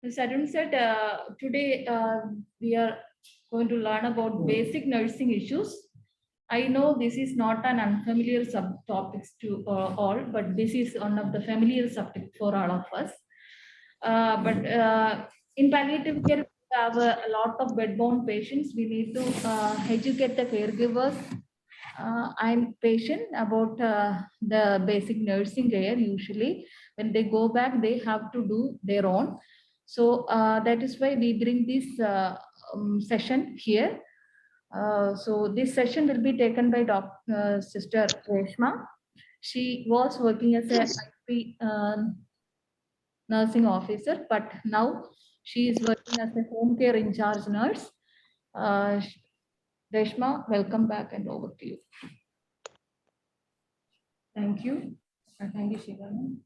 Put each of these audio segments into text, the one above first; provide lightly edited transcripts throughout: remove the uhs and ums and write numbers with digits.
Ms. Arun said, today we are going to learn about basic nursing issues. I know this is not an unfamiliar subtopics to all, but this is one of the familiar subject for all of us. But in palliative care, we have a lot of bedbound patients. We need to educate the caregivers. I'm patient about the basic nursing care. Usually, when they go back, they have to do their own. So that is why we bring this session here. So this session will be taken by Sister Reshma. She was working as a IP nursing officer, but now she is working as a home care in charge nurse. Uh, Reshma, welcome back and over to you. Thank you. Thank you, Shivana.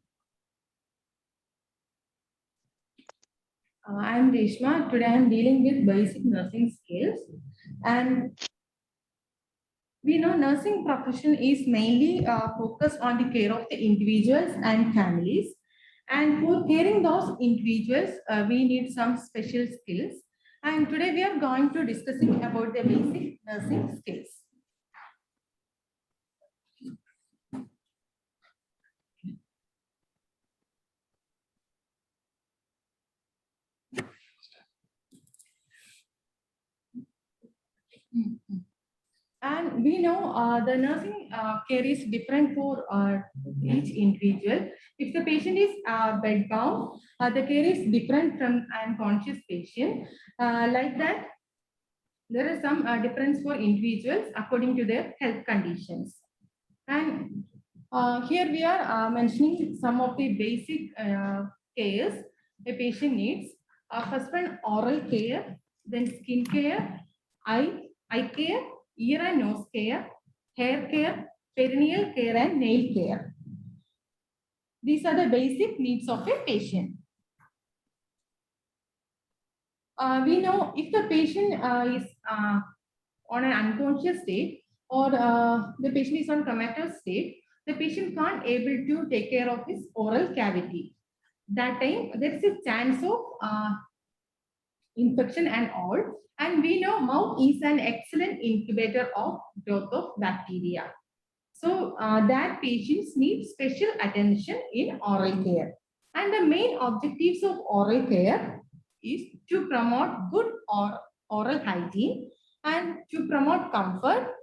I'm Reshma. Today I'm dealing with basic nursing skills. And we know nursing profession is mainly focused on the care of the individuals and families. And for caring those individuals, we need some special skills. And today we are going to discussing about the basic nursing skills. And we know the nursing care is different for each individual. If the patient is bedbound, the care is different from unconscious patient. Like that, there is some difference for individuals according to their health conditions. And here we are mentioning some of the basic cares a patient needs. First one, oral care, then skin care, eye care, ear and nose care, hair care, perineal care, and nail care. These are the basic needs of a patient. We know if the patient is on an unconscious state or the patient is on comatose state, the patient can't able to take care of his oral cavity. That time there is a chance of infection and all. And we know mouth is an excellent incubator of growth of bacteria. So that patients need special attention in oral care. And the main objectives of oral care is to promote good oral hygiene and to promote comfort,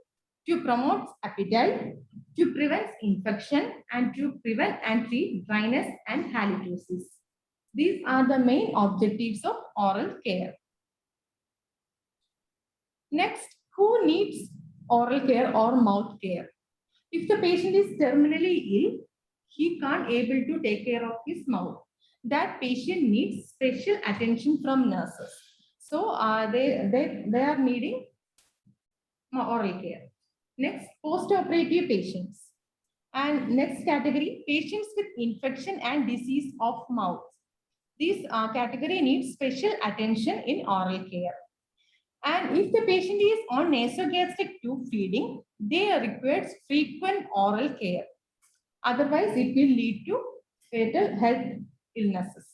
to promote appetite, to prevent infection, and to prevent and treat dryness and halitosis. These are the main objectives of oral care. Next, who needs oral care or mouth care? If the patient is terminally ill, he can't able to take care of his mouth. That patient needs special attention from nurses. So they are needing oral care. Next, post-operative patients. And next category, patients with infection and disease of mouth. This category needs special attention in oral care. And if the patient is on nasogastric tube feeding, they requires frequent oral care. Otherwise, it will lead to fatal health illnesses.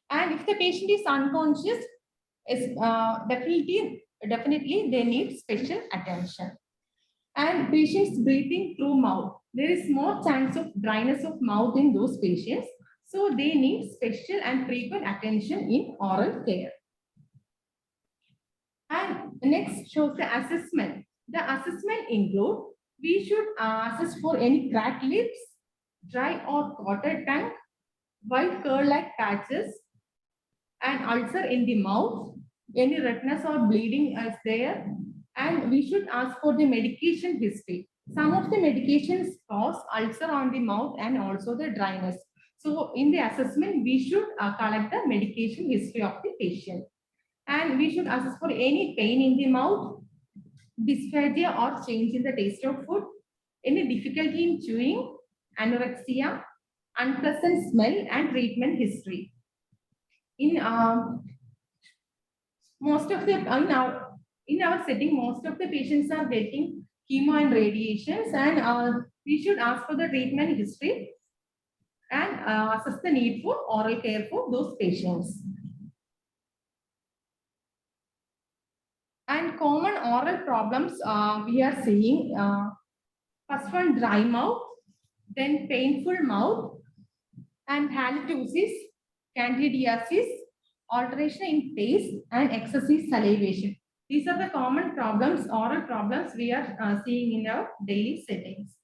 And if the patient is unconscious, definitely they need special attention. And patients breathing through mouth, there is more chance of dryness of mouth in those patients. So they need special and frequent attention in oral care. And next shows the assessment. The assessment include, we should assess for any cracked lips, dry or clotted tongue, white curl-like patches, and ulcer in the mouth, any redness or bleeding is there, and we should ask for the medication history. Some of the medications cause ulcer on the mouth and also the dryness. So in the assessment, we should collect the medication history of the patient. And we should assess for any pain in the mouth, dysphagia or change in the taste of food, any difficulty in chewing, anorexia, unpleasant smell, and treatment history. In most of the in our setting, most of the patients are getting chemo and radiations, and we should ask for the treatment history and assess the need for oral care for those patients. And common oral problems we are seeing. First one, dry mouth, then painful mouth, and halitosis, candidiasis, alteration in taste, and excessive salivation. These are the common problems, oral problems we are seeing in our daily settings.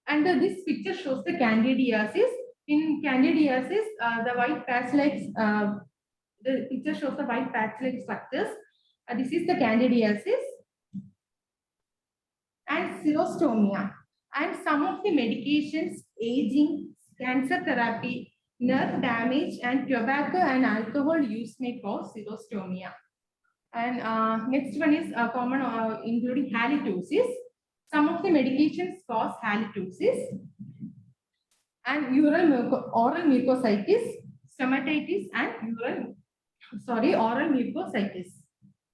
And this picture shows the candidiasis. In candidiasis, the white patch-like, the picture shows the white patch-like structures. This is the candidiasis and xerostomia. And some of the medications, aging, cancer therapy, nerve damage, and tobacco and alcohol use may cause xerostomia. And next one is common, including halitosis. Some of the medications cause halitosis. And oral mucositis, stomatitis, and oral mucositis.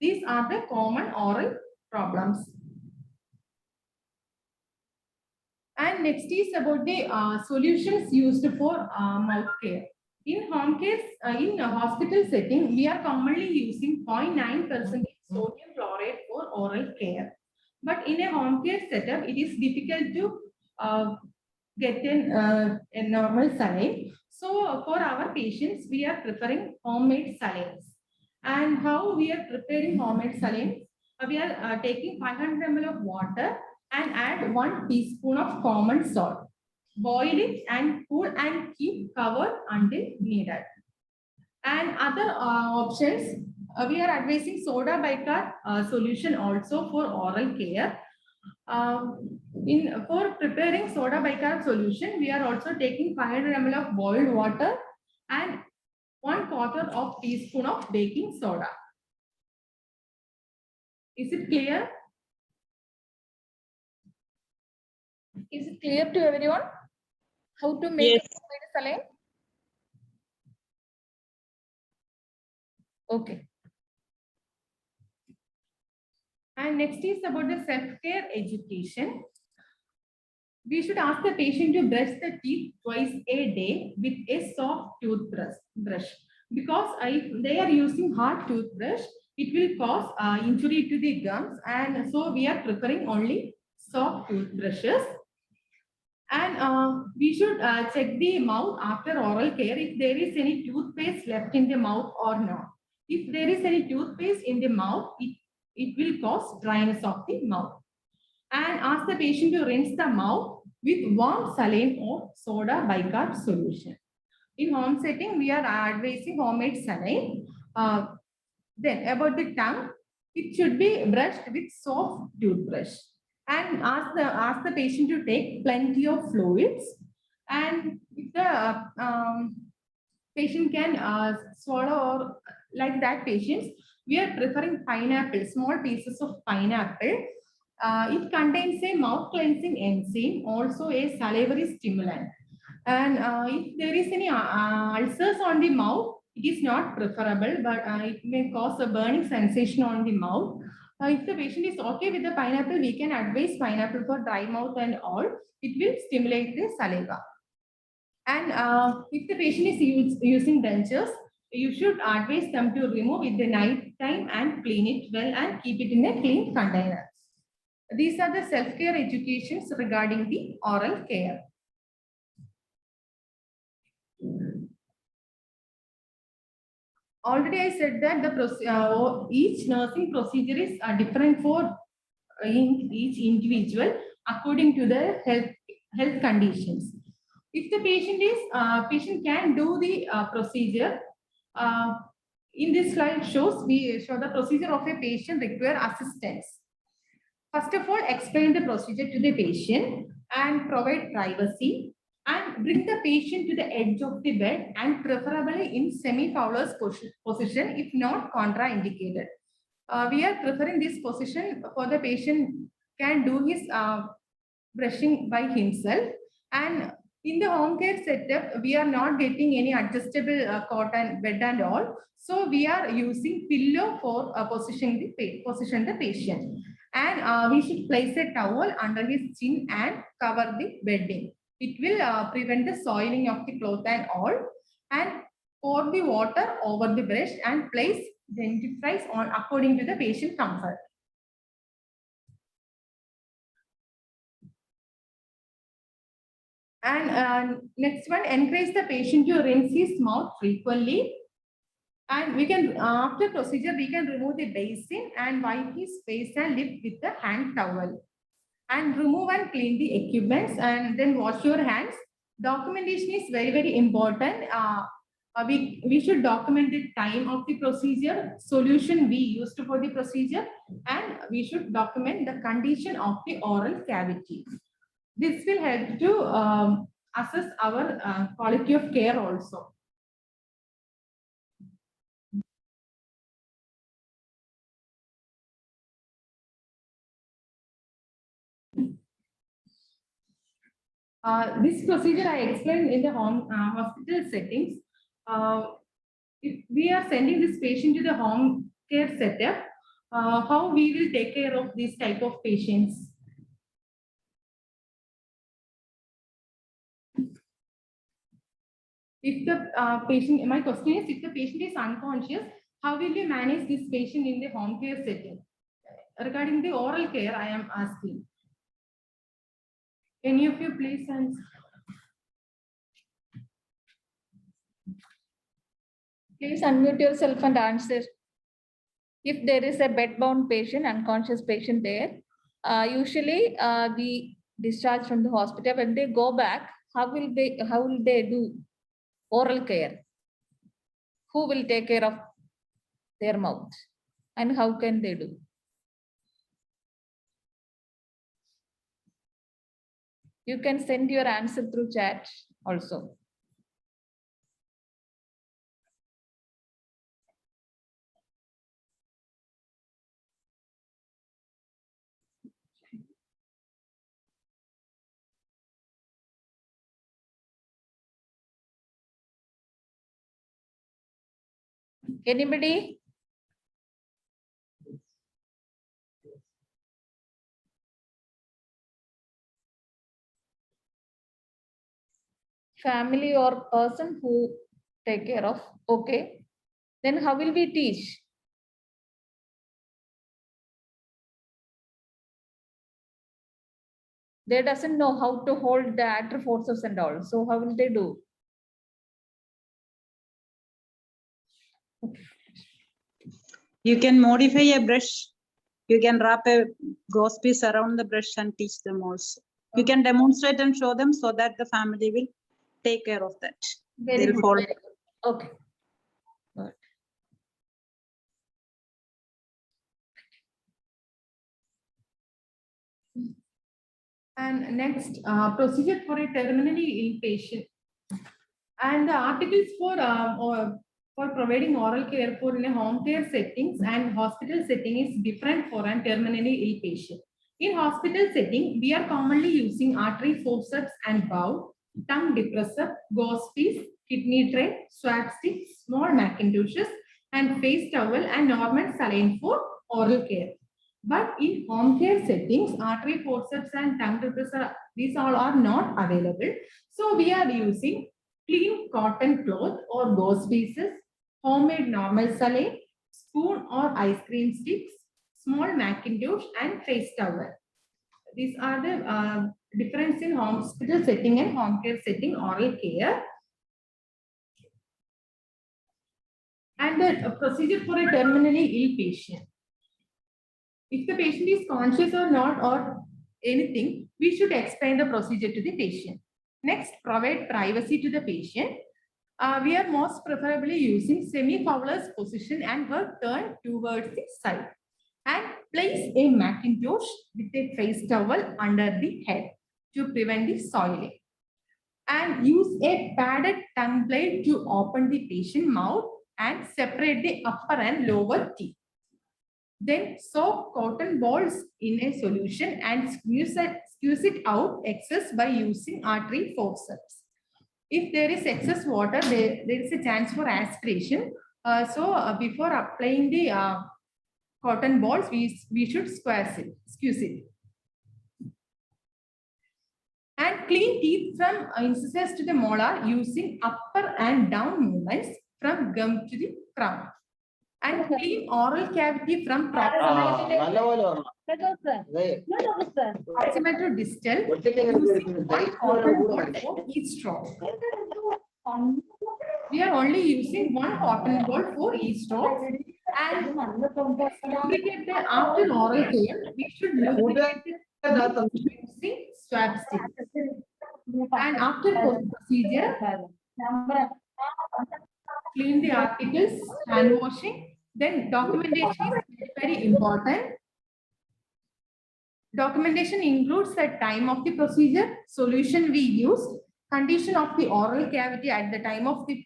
These are the common oral problems. And next is about the solutions used for mouth care. In home care, in a hospital setting, we are commonly using 0.9% sodium chloride for oral care. But in a home care setup, it is difficult to get a normal saline. So for our patients, we are preferring homemade salines. And how we are preparing homemade salines? We are taking 500 ml of water and add 1 teaspoon of common salt. Boil it and cool and keep covered until needed. And other options, we are advising soda bicarb solution also for oral care. For preparing soda bicarb solution, we are also taking 500 ml of boiled water and 1/4 teaspoon of baking soda. Is it clear? Is it clear to everyone how to make a saline? Okay. And next is about the self-care education. We should ask the patient to brush the teeth twice a day with a soft toothbrush. Because if they are using hard toothbrush, it will cause injury to the gums, and so we are preferring only soft toothbrushes. And we should check the mouth after oral care if there is any toothpaste left in the mouth or not. If there is any toothpaste in the mouth, it will cause dryness of the mouth. And ask the patient to rinse the mouth with warm saline or soda bicarb solution. In home setting, we are advising homemade saline. Then about the tongue, it should be brushed with soft toothbrush. And ask the patient to take plenty of fluids. And if the patient can swallow or like that patients, we are preferring pineapple, small pieces of pineapple. It contains a mouth cleansing enzyme, also a salivary stimulant. And if there is any ulcers on the mouth, it is not preferable, but it may cause a burning sensation on the mouth. If the patient is okay with the pineapple, we can advise pineapple for dry mouth and all. It will stimulate the saliva. And if the patient is using dentures, you should advise them to remove it the night time and clean it well and keep it in a clean container. These are the self-care educations regarding the oral care. Already I said that the each nursing procedure is different for each individual according to the health conditions. If the patient can do the procedure, in this slide we show the procedure of a patient require assistance. First of all, explain the procedure to the patient and provide privacy, and bring the patient to the edge of the bed and preferably in semi-fowler's position if not contraindicated. We are preferring this position for the patient can do his brushing by himself. And in the home care setup, we are not getting any adjustable cot and bed and all. So we are using pillow for position the patient. And we should place a towel under his chin and cover the bedding. It will prevent the soiling of the cloth and all. And pour the water over the breast and place dentifrice on according to the patient comfort. And next one, encourage the patient to rinse his mouth frequently. And we can, after procedure, we can remove the basin and wipe his face and lip with the hand towel. And remove and clean the equipments and then wash your hands. Documentation is very, very important. We should document the time of the procedure, solution we used for the procedure, and we should document the condition of the oral cavity. This will help to assess our quality of care also. This procedure I explained in the hospital settings. If we are sending this patient to the home care setup, how we will take care of this type of patients? If the patient, my question is, if the patient is unconscious, how will you manage this patient in the home care setting? Regarding the oral care, I am asking. Any of you please answer. Please unmute yourself and answer. If there is a bed-bound patient, unconscious patient there, usually we discharge from the hospital. When they go back, how will they do oral care? Who will take care of their mouth? And how can they do? You can send your answer through chat also. Anybody? Family or person who take care of, okay. Then how will we teach? They doesn't know how to hold the active forces and all. So how will they do? You can modify a brush. You can wrap a gauze piece around the brush and teach them also. You can demonstrate and show them so that the family will take care of that. Very They'll good. follow. Very good. Okay. Good. And next, procedure for a terminally ill patient. And the articles for providing oral care for in a home care settings and hospital setting is different for a terminally ill patient. In hospital setting, we are commonly using artery forceps and bow, tongue depressor, gauze piece, kidney tray, swab sticks, small Macintoshes, and face towel and normal saline for oral care. But in home care settings, artery forceps and tongue depressor, these all are not available. So we are using clean cotton cloth or gauze pieces, homemade normal saline, spoon or ice cream sticks, small Macintosh and face towel. These are the difference in hospital setting and home care setting oral care. And the procedure for a terminally ill patient. If the patient is conscious or not or anything, we should explain the procedure to the patient. Next, provide privacy to the patient. We are most preferably using semi-fowler's position and her turn towards the side. And place a Macintosh with a face towel under the head to prevent the soiling. And use a padded tongue blade to open the patient mouth and separate the upper and lower teeth. Then soak cotton balls in a solution and squeeze it out excess by using artery forceps. If there is excess water, there is a chance for aspiration. Before applying the cotton balls, we should squeeze it. And clean teeth from incisors to the molar using upper and down movements from gum to the crown. and clean oral cavity from proximal to distal using one cotton ball for each straw. We are only using one cotton ball for each straw, and lubricate the after oral care. We should lubricate using swab stick. And after procedure, clean the articles, hand washing. Then documentation is very important. Documentation includes the time of the procedure, solution we used, condition of the oral cavity at the time of the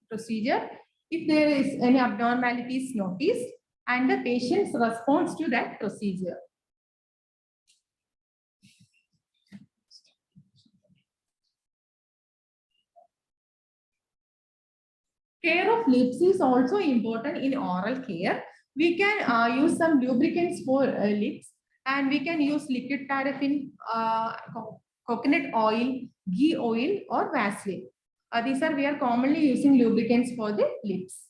procedure, if there is any abnormalities noticed, and the patient's response to that procedure. Care of lips is also important in oral care. We can use some lubricants for lips, and we can use liquid paraffin, coconut oil, ghee oil, or Vaseline. We are commonly using lubricants for the lips.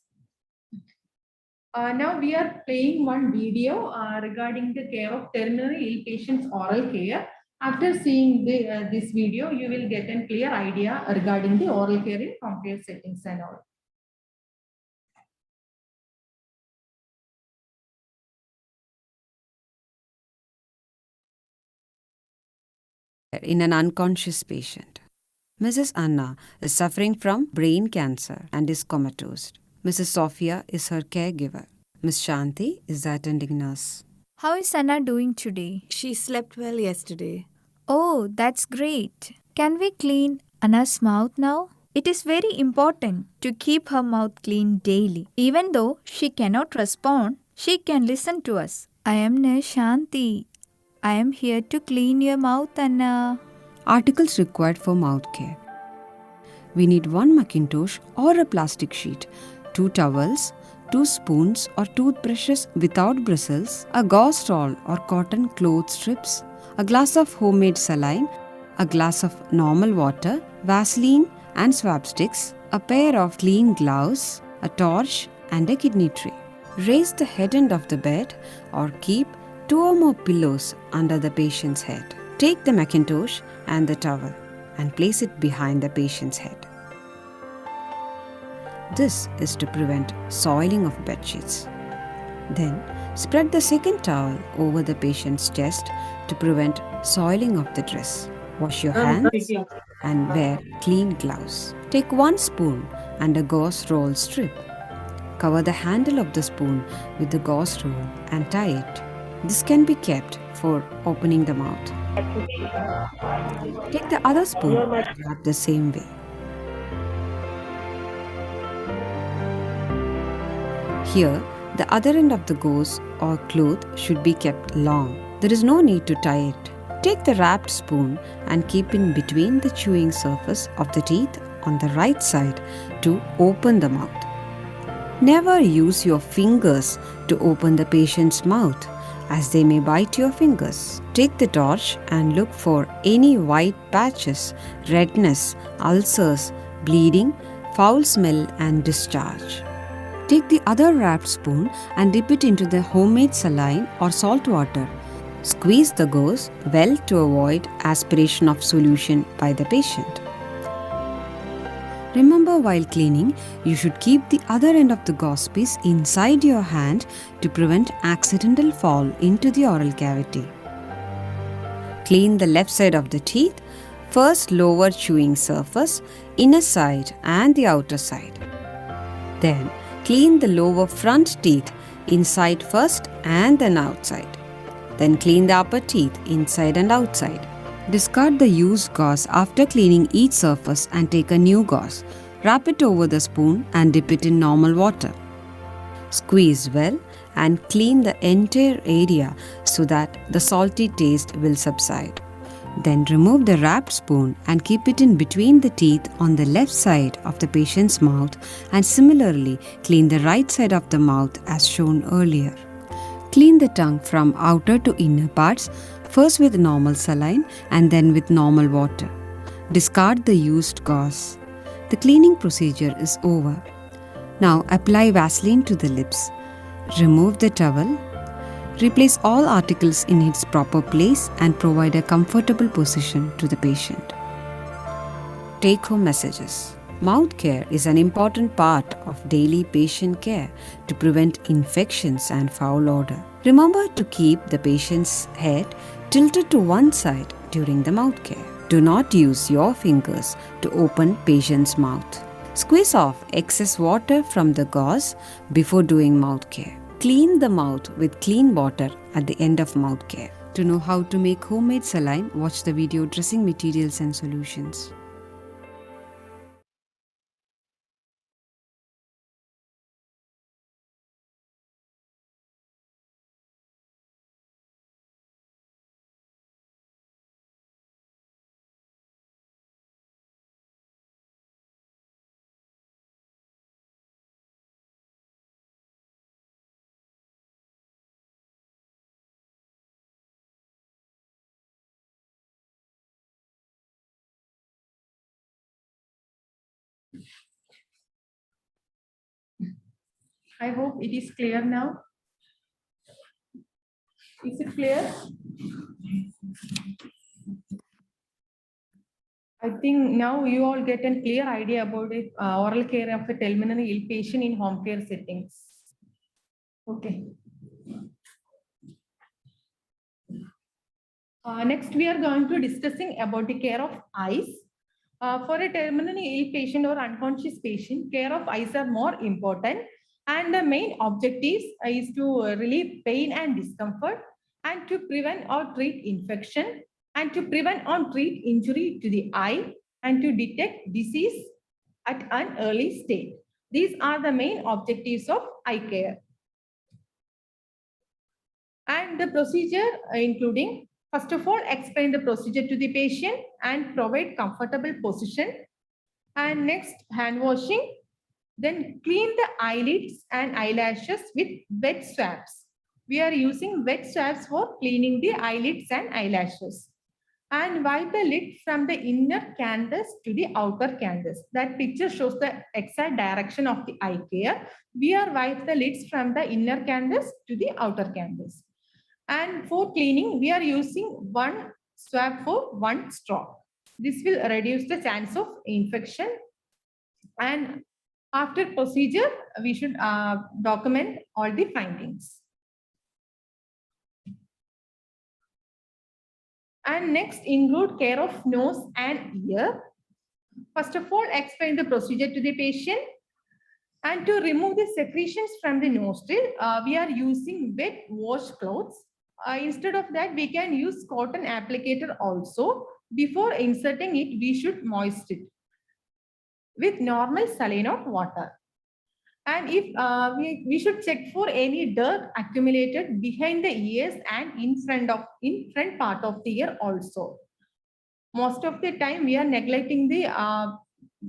Now we are playing one video regarding the care of terminally ill patients' oral care. After seeing this video, you will get a clear idea regarding the oral care in complex settings and all. In an unconscious patient. Mrs. Anna is suffering from brain cancer and is comatose. Mrs. Sophia is her caregiver. Miss Shanti is the attending nurse. How is Anna doing today? She slept well yesterday. Oh, that's great. Can we clean Anna's mouth now? It is very important to keep her mouth clean daily. Even though she cannot respond, she can listen to us. I am Nurse Shanti. I am here to clean your mouth, Anna. Articles required for mouth care. We need one Macintosh or a plastic sheet, 2 towels, 2 spoons or toothbrushes without bristles, a gauze roll or cotton cloth strips, a glass of homemade saline, a glass of normal water, Vaseline and swab sticks, a pair of clean gloves, a torch and a kidney tray. Raise the head end of the bed or keep 2 or more pillows under the patient's head. Take the Macintosh and the towel and place it behind the patient's head. This is to prevent soiling of bed sheets. Then spread the second towel over the patient's chest to prevent soiling of the dress. Wash your hands and wear clean gloves. Take 1 spoon and a gauze roll strip. Cover the handle of the spoon with the gauze roll and tie it. This can be kept for opening the mouth. Take the other spoon and wrap the same way. Here, the other end of the gauze or cloth should be kept long. There is no need to tie it. Take the wrapped spoon and keep in between the chewing surface of the teeth on the right side to open the mouth. Never use your fingers to open the patient's mouth, as they may bite your fingers. Take the torch and look for any white patches, redness, ulcers, bleeding, foul smell and discharge. Take the other wrapped spoon and dip it into the homemade saline or salt water. Squeeze the gauze well to avoid aspiration of solution by the patient. Remember, while cleaning, you should keep the other end of the gauze piece inside your hand to prevent accidental fall into the oral cavity. Clean the left side of the teeth, first lower chewing surface, inner side and the outer side. Then clean the lower front teeth, inside first and then outside. Then clean the upper teeth, inside and outside. Discard the used gauze after cleaning each surface and take a new gauze. Wrap it over the spoon and dip it in normal water. Squeeze well and clean the entire area so that the salty taste will subside. Then remove the wrapped spoon and keep it in between the teeth on the left side of the patient's mouth, and similarly clean the right side of the mouth as shown earlier. Clean the tongue from outer to inner parts, first with normal saline and then with normal water. Discard the used gauze. The cleaning procedure is over. Now apply Vaseline to the lips. Remove the towel. Replace all articles in its proper place and provide a comfortable position to the patient. Take home messages. Mouth care is an important part of daily patient care to prevent infections and foul odor. Remember to keep the patient's head tilted to one side during the mouth care. Do not use your fingers to open patient's mouth. Squeeze off excess water from the gauze before doing mouth care. Clean the mouth with clean water at the end of mouth care. To know how to make homemade saline, watch the video Dressing Materials and Solutions. I hope it is clear now. Is it clear? I think now you all get a clear idea about it, oral care of a terminally ill patient in home care settings. Okay. Next, we are going to discussing about the care of eyes. For a terminally ill patient or unconscious patient, care of eyes are more important. And the main objectives is to relieve pain and discomfort and to prevent or treat infection and to prevent or treat injury to the eye and to detect disease at an early stage. These are the main objectives of eye care. And the procedure including, first of all, explain the procedure to the patient and provide comfortable position. And next, hand washing. Then clean the eyelids and eyelashes with wet swabs. We are using wet swabs for cleaning the eyelids and eyelashes. And wipe the lid from the inner canthus to the outer canthus. That picture shows the exact direction of the eye care. We are wipe the lids from the inner canthus to the outer canthus. And for cleaning, we are using one swab for one straw. This will reduce the chance of infection. And after procedure, we should document all the findings. And next include care of nose and ear. First of all, explain the procedure to the patient. And to remove the secretions from the nostril, we are using wet washcloths. Instead of that, we can use cotton applicator also. Before inserting it, we should moist it with normal saline of water. And if we should check for any dirt accumulated behind the ears and in front part of the ear also. Most of the time we are neglecting the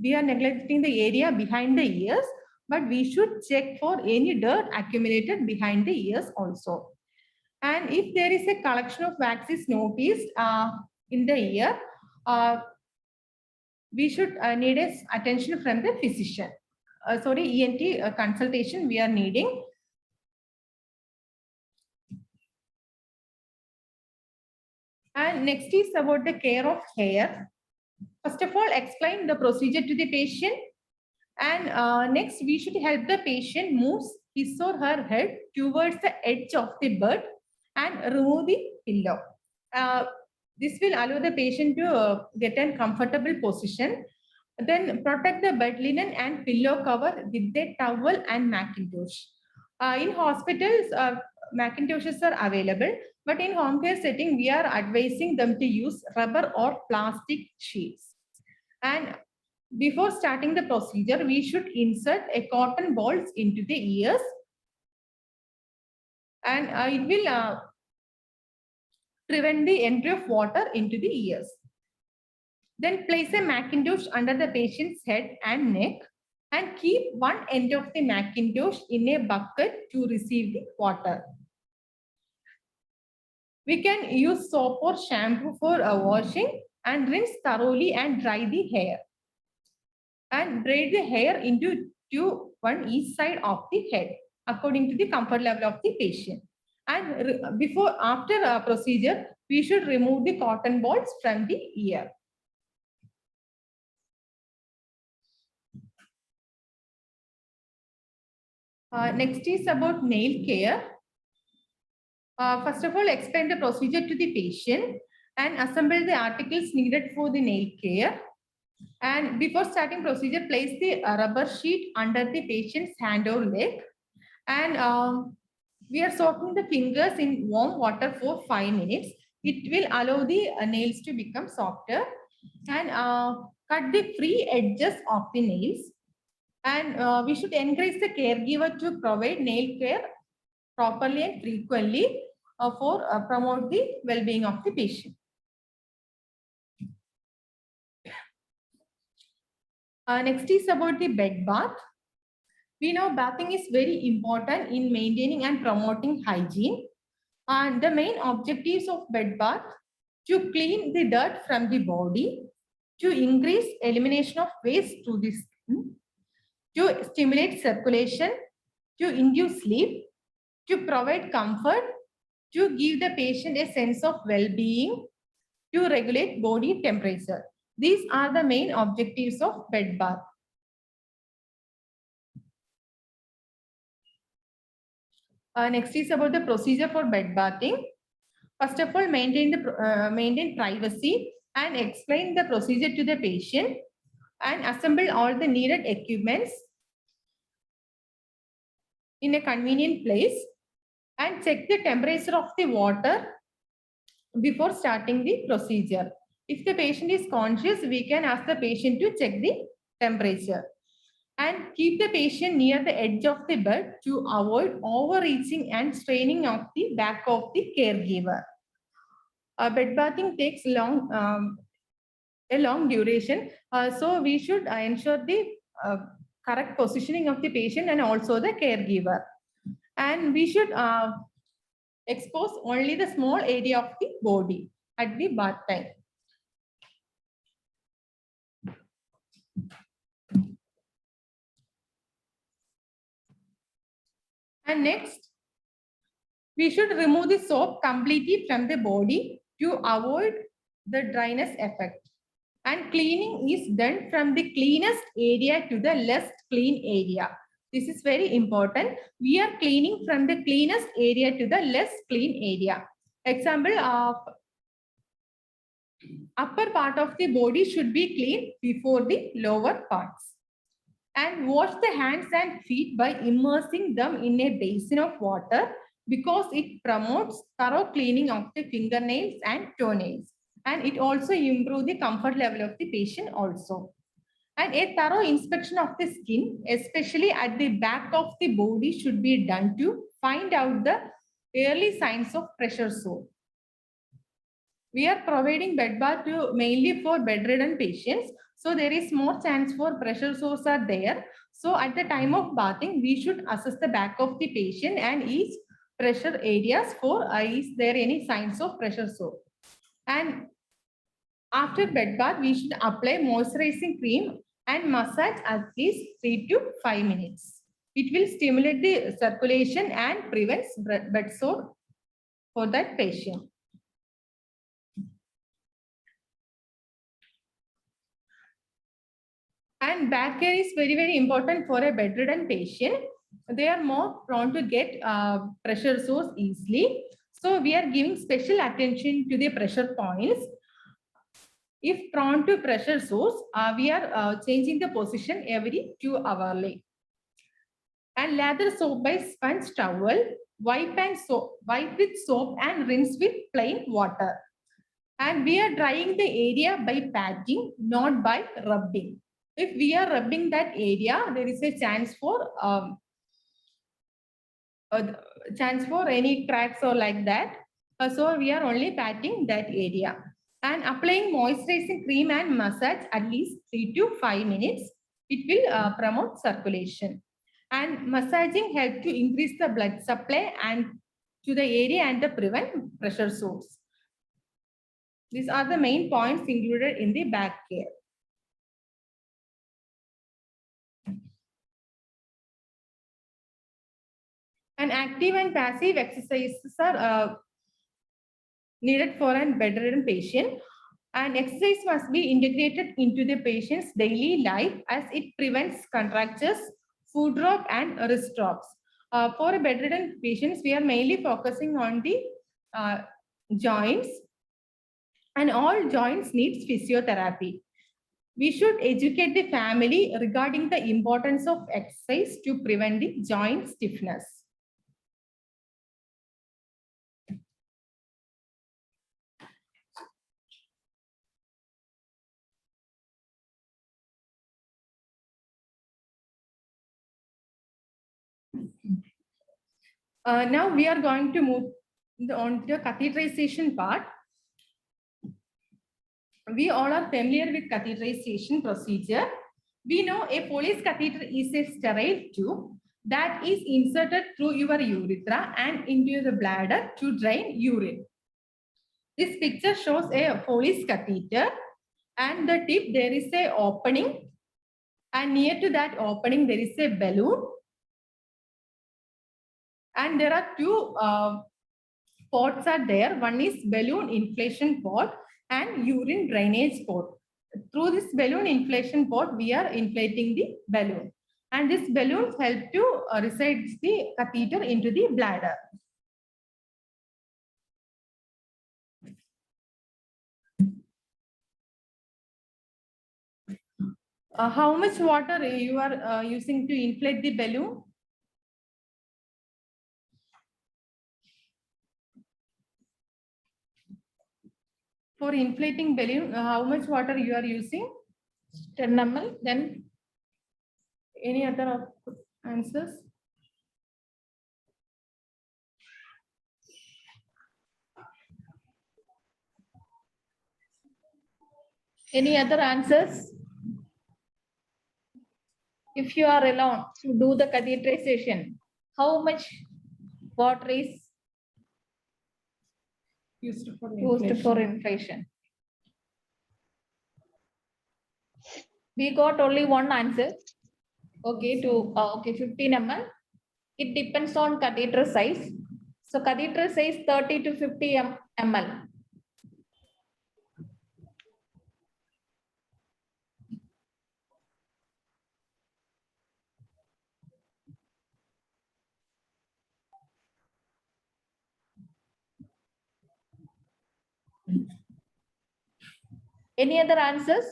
area behind the ears, but we should check for any dirt accumulated behind the ears also. And if there is a collection of wax is noticed in the ear, we should need attention from the physician. ENT consultation we are needing. And next is about the care of hair. First of all, explain the procedure to the patient. And next, we should help the patient move his or her head towards the edge of the bed and remove the pillow. This will allow the patient to get a comfortable position. Then protect the bed linen and pillow cover with the towel and Macintosh. In hospitals, Macintoshes are available, but in home care setting, we are advising them to use rubber or plastic sheets. And before starting the procedure, we should insert a cotton balls into the ears. And it will prevent the entry of water into the ears. Then place a Macintosh under the patient's head and neck and keep one end of the Macintosh in a bucket to receive the water. We can use soap or shampoo for washing and rinse thoroughly and dry the hair. And braid the hair into one each side of the head. according to the comfort level of the patient. And after a procedure, we should remove the cotton balls from the ear. Next is about nail care. First of all, explain the procedure to the patient and assemble the articles needed for the nail care. And before starting procedure, place the rubber sheet under the patient's hand or leg. And we are soaking the fingers in warm water for 5 minutes. It will allow the nails to become softer. And cut the free edges of the nails. And we should encourage the caregiver to provide nail care properly and frequently for promote the well-being of the patient. Next is about the bed bath. We know bathing is very important in maintaining and promoting hygiene. And the main objectives of bed bath: to clean the dirt from the body, to increase elimination of waste to the skin, to stimulate circulation, to induce sleep, to provide comfort, to give the patient a sense of well-being, to regulate body temperature. These are the main objectives of bed bath. Next is about the procedure for bed bathing. First of all, maintain privacy and explain the procedure to the patient and assemble all the needed equipments in a convenient place and check the temperature of the water before starting the procedure. If the patient is conscious, we can ask the patient to check the temperature. And keep the patient near the edge of the bed to avoid overreaching and straining of the back of the caregiver. Bed bathing takes a long duration, so we should ensure the correct positioning of the patient and also the caregiver. And we should expose only the small area of the body at the bath time. And next, we should remove the soap completely from the body to avoid the dryness effect. And cleaning is done from the cleanest area to the less clean area. This is very important. We are cleaning from the cleanest area to the less clean area. Example of upper part of the body should be cleaned before the lower parts. And wash the hands and feet by immersing them in a basin of water because it promotes thorough cleaning of the fingernails and toenails. And it also improves the comfort level of the patient also. And a thorough inspection of the skin, especially at the back of the body, should be done to find out the early signs of pressure sore. We are providing bed bath mainly for bedridden patients. So there is more chance for pressure sores are there. So at the time of bathing, we should assess the back of the patient and each pressure areas for is there any signs of pressure sore. And after bed bath, we should apply moisturizing cream and massage at least 3 to 5 minutes. It will stimulate the circulation and prevents bed sore for that patient. And back care is very, very important for a bedridden patient. They are more prone to get pressure sores easily. So we are giving special attention to the pressure points. If prone to pressure sores, we are changing the position every 2 hourly. And lather soap by sponge towel, wipe with soap and rinse with plain water. And we are drying the area by patting, not by rubbing. If we are rubbing that area, there is a chance for any cracks or like that. So we are only patting that area. And applying moisturizing cream and massage at least 3 to 5 minutes. It will promote circulation. And massaging helps to increase the blood supply and to the area and to prevent pressure sores. These are the main points included in the back care. And active and passive exercises are needed for a bedridden patient. And exercise must be integrated into the patient's daily life as it prevents contractures, food drop, and wrist drops. For bedridden patients, we are mainly focusing on the joints, and all joints needs physiotherapy. We should educate the family regarding the importance of exercise to prevent the joint stiffness. Now we are going to move on to the catheterization part. We all are familiar with catheterization procedure. We know a Foley's catheter is a sterile tube that is inserted through your urethra and into the bladder to drain urine. This picture shows a Foley's catheter, and the tip there is a opening, and near to that opening there is a balloon, and there are two ports are there. One is balloon inflation port and urine drainage port. Through this balloon inflation port, we are inflating the balloon, and this balloon help to recite the catheter into the bladder. How much water you are using to inflate the balloon? For inflating balloon, how much water you are using? 10 ml. Then Any other answers? any other answers? If you are alone to do the catheterization, how much water is Used for used for inflation? We got only one answer. Okay, to 15 ml. It depends on catheter size. So catheter size 30 to 50 ml. Any other answers?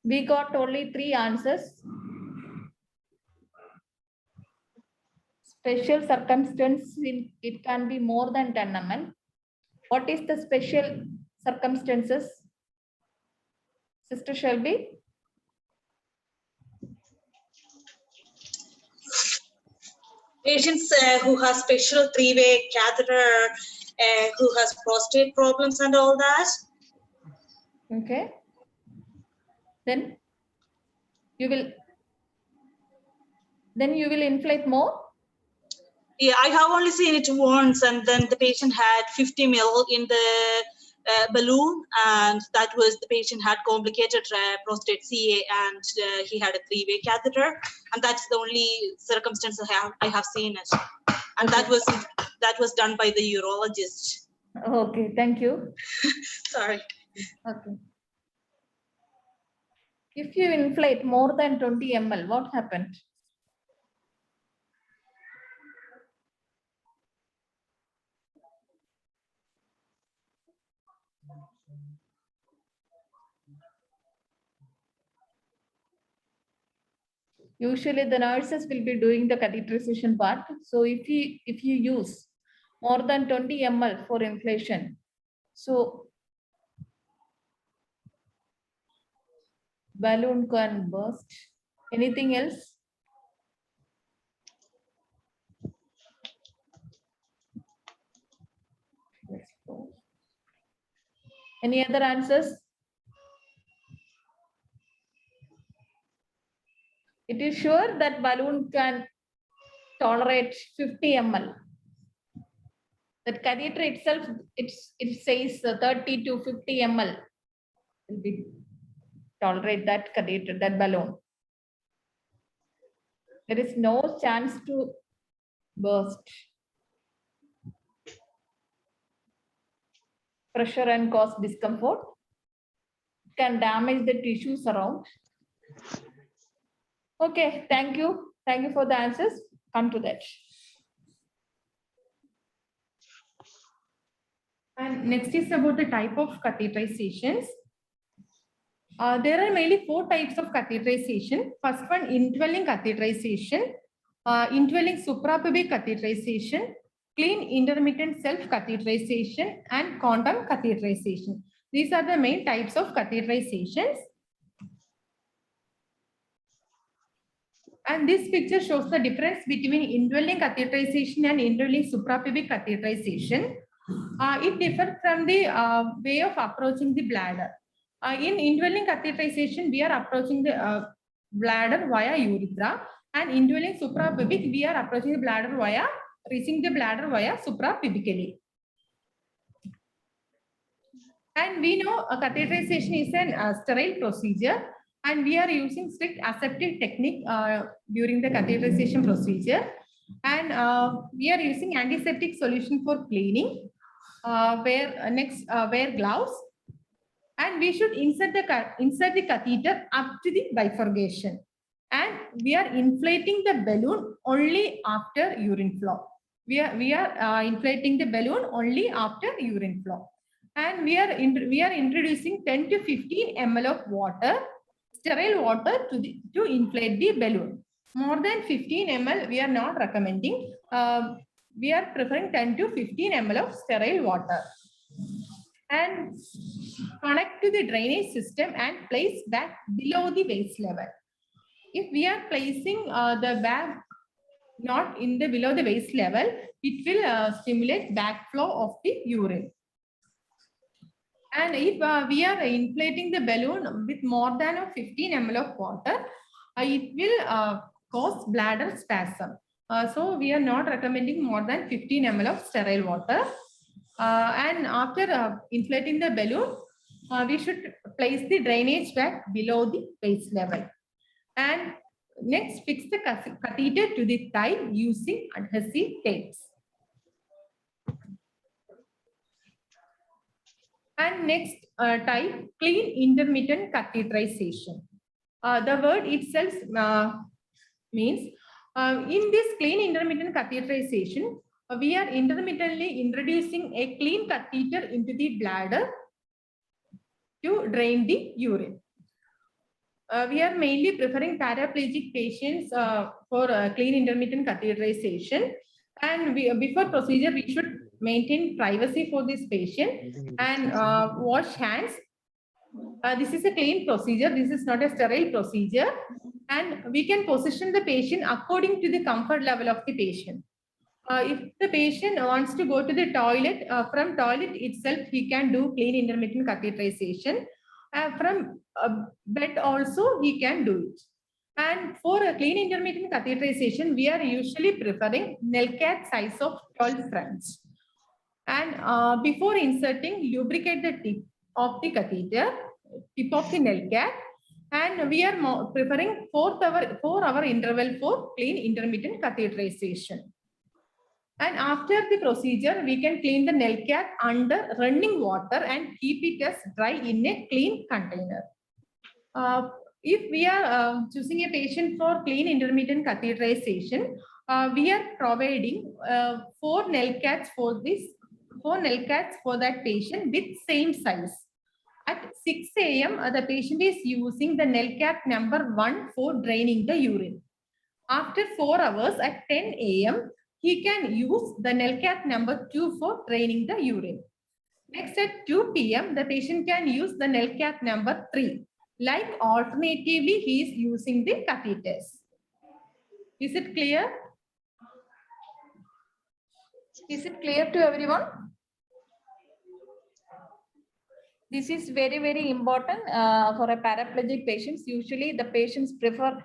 We got only 3 answers. Special circumstance, it can be more than 10 ml. What is the special circumstances? Sister Shelby? Patients who have special three-way catheter, who has prostate problems and all that. Okay. Then you will inflate more. Yeah, I have only seen it once, and then the patient had 50 ml in the balloon, and that was the patient had complicated prostate CA, and he had a three-way catheter, and that's the only circumstance I have seen it, and that was done by the urologist. Okay, thank you. Sorry. Okay. If you inflate more than 20 ml, what happened? Usually the nurses will be doing the catheterization part. So if you use more than 20 ml for inflation, so balloon can burst. Anything else? Any other answers? It is sure that balloon can tolerate 50 ml. That catheter itself, it says 30 to 50 ml will be tolerate that catheter, that balloon. There is no chance to burst. Pressure and cause discomfort. Can damage the tissues around. Okay, thank you. Thank you for the answers. Come to that. And next is about the type of catheterizations. There are mainly 4 types of catheterization. First one, indwelling catheterization, indwelling suprapubic catheterization, clean intermittent self-catheterization, and condom catheterization. These are the main types of catheterizations. And this picture shows the difference between indwelling catheterization and indwelling suprapubic catheterization. It differs from the way of approaching the bladder. In indwelling catheterization, we are approaching the bladder via urethra, and indwelling suprapubic, we are approaching the bladder via, reaching the bladder via suprapubically. And we know a catheterization is a sterile procedure, and we are using strict aseptic technique during the catheterization procedure. And we are using antiseptic solution for cleaning, wear gloves, and we should insert the catheter up to the bifurcation. And we are inflating the balloon only after urine flow. We are inflating the balloon only after urine flow. And we are introducing 10 to 15 ml of water, sterile water, to inflate the balloon. More than 15 ml we are not recommending. We are preferring 10 to 15 ml of sterile water. And connect to the drainage system and place back below the waist level. If we are placing the bag not in the below the waist level, it will stimulate backflow of the urine. And if we are inflating the balloon with more than 15 ml of water, it will cause bladder spasm. So we are not recommending more than 15 ml of sterile water. And after inflating the balloon, we should place the drainage bag below the waist level. And next, fix the catheter to the thigh using adhesive tapes. And next type, clean intermittent catheterization. The word itself means in this clean intermittent catheterization, we are intermittently introducing a clean catheter into the bladder to drain the urine. We are mainly preferring paraplegic patients for clean intermittent catheterization. And before procedure, we should maintain privacy for this patient and wash hands. This is a clean procedure. This is not a sterile procedure. And we can position the patient according to the comfort level of the patient. If the patient wants to go to the toilet, from toilet itself, he can do clean intermittent catheterization. From bed also, he can do it. And for a clean intermittent catheterization, we are usually preferring Nelcat size of 12 French. And before inserting, lubricate the tip of the catheter, tip of the Nelcat. And we are preferring 4-hour interval for clean intermittent catheterization. And after the procedure, we can clean the Nelcat under running water and keep it as dry in a clean container. If we are choosing a patient for clean intermittent catheterization, we are providing 4 Nelcats for that patient with same size. At 6 a.m., the patient is using the Nelcat number 1 for draining the urine. After 4 hours at 10 a.m., he can use the Nelcat number 2 for draining the urine. Next, at 2 p.m., the patient can use the Nelcat number 3. Like alternatively, he is using the catheters. Is it clear? Is it clear to everyone? This is very, very important for a paraplegic patients. Usually the patients prefer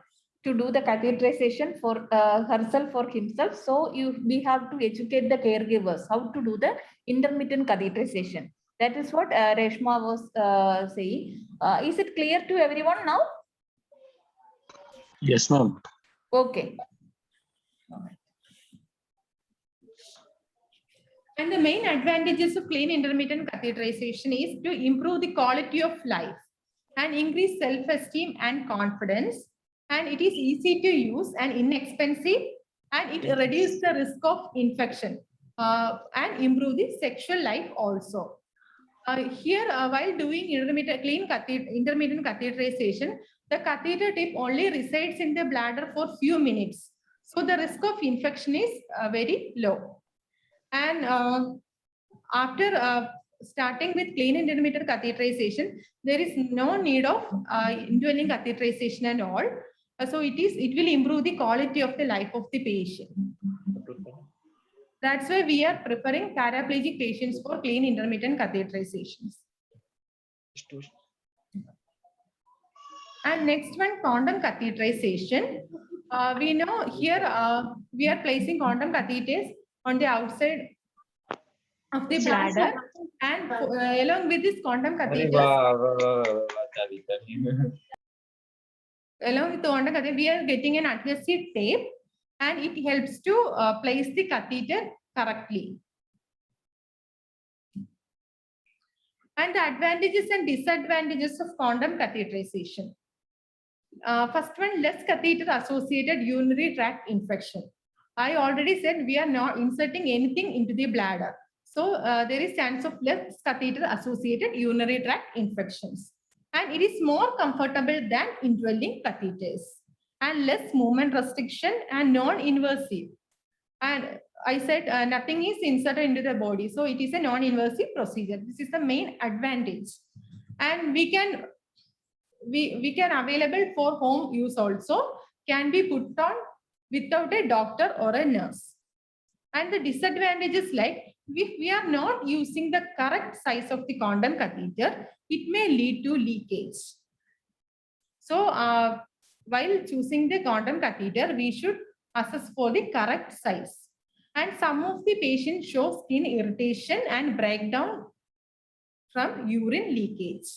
to do the catheterization for herself or himself. So we have to educate the caregivers how to do the intermittent catheterization. That is what Reshma was saying. Is it clear to everyone now? Yes, ma'am. Okay. And the main advantages of clean intermittent catheterization is to improve the quality of life and increase self-esteem and confidence. And it is easy to use and inexpensive, and it reduces the risk of infection and improve the sexual life also. Here, while doing intermittent catheterization, the catheter tip only resides in the bladder for few minutes. So the risk of infection is very low. And after starting with clean intermittent catheterization, there is no need of indwelling catheterization and all. So it will improve the quality of the life of the patient. That's why we are preferring paraplegic patients for clean intermittent catheterizations. And next one, condom catheterization. We know here we are placing condom catheters on the outside of the bladder, and along with this condom catheters, along with the condom catheter, we are getting an adhesive tape, and it helps to place the catheter correctly. And the advantages and disadvantages of condom catheterization. First one, less catheter associated urinary tract infection. I already said we are not inserting anything into the bladder. So there is chance of less catheter associated urinary tract infections. And it is more comfortable than indwelling catheters. And less movement restriction and non-invasive. And I said nothing is inserted into the body. So it is a non-invasive procedure. This is the main advantage. And we can available for home use also, can be put on without a doctor or a nurse. And the disadvantages, like if we are not using the correct size of the condom catheter, it may lead to leakage. So while choosing the condom catheter, we should assess for the correct size. And some of the patients show skin irritation and breakdown from urine leakage,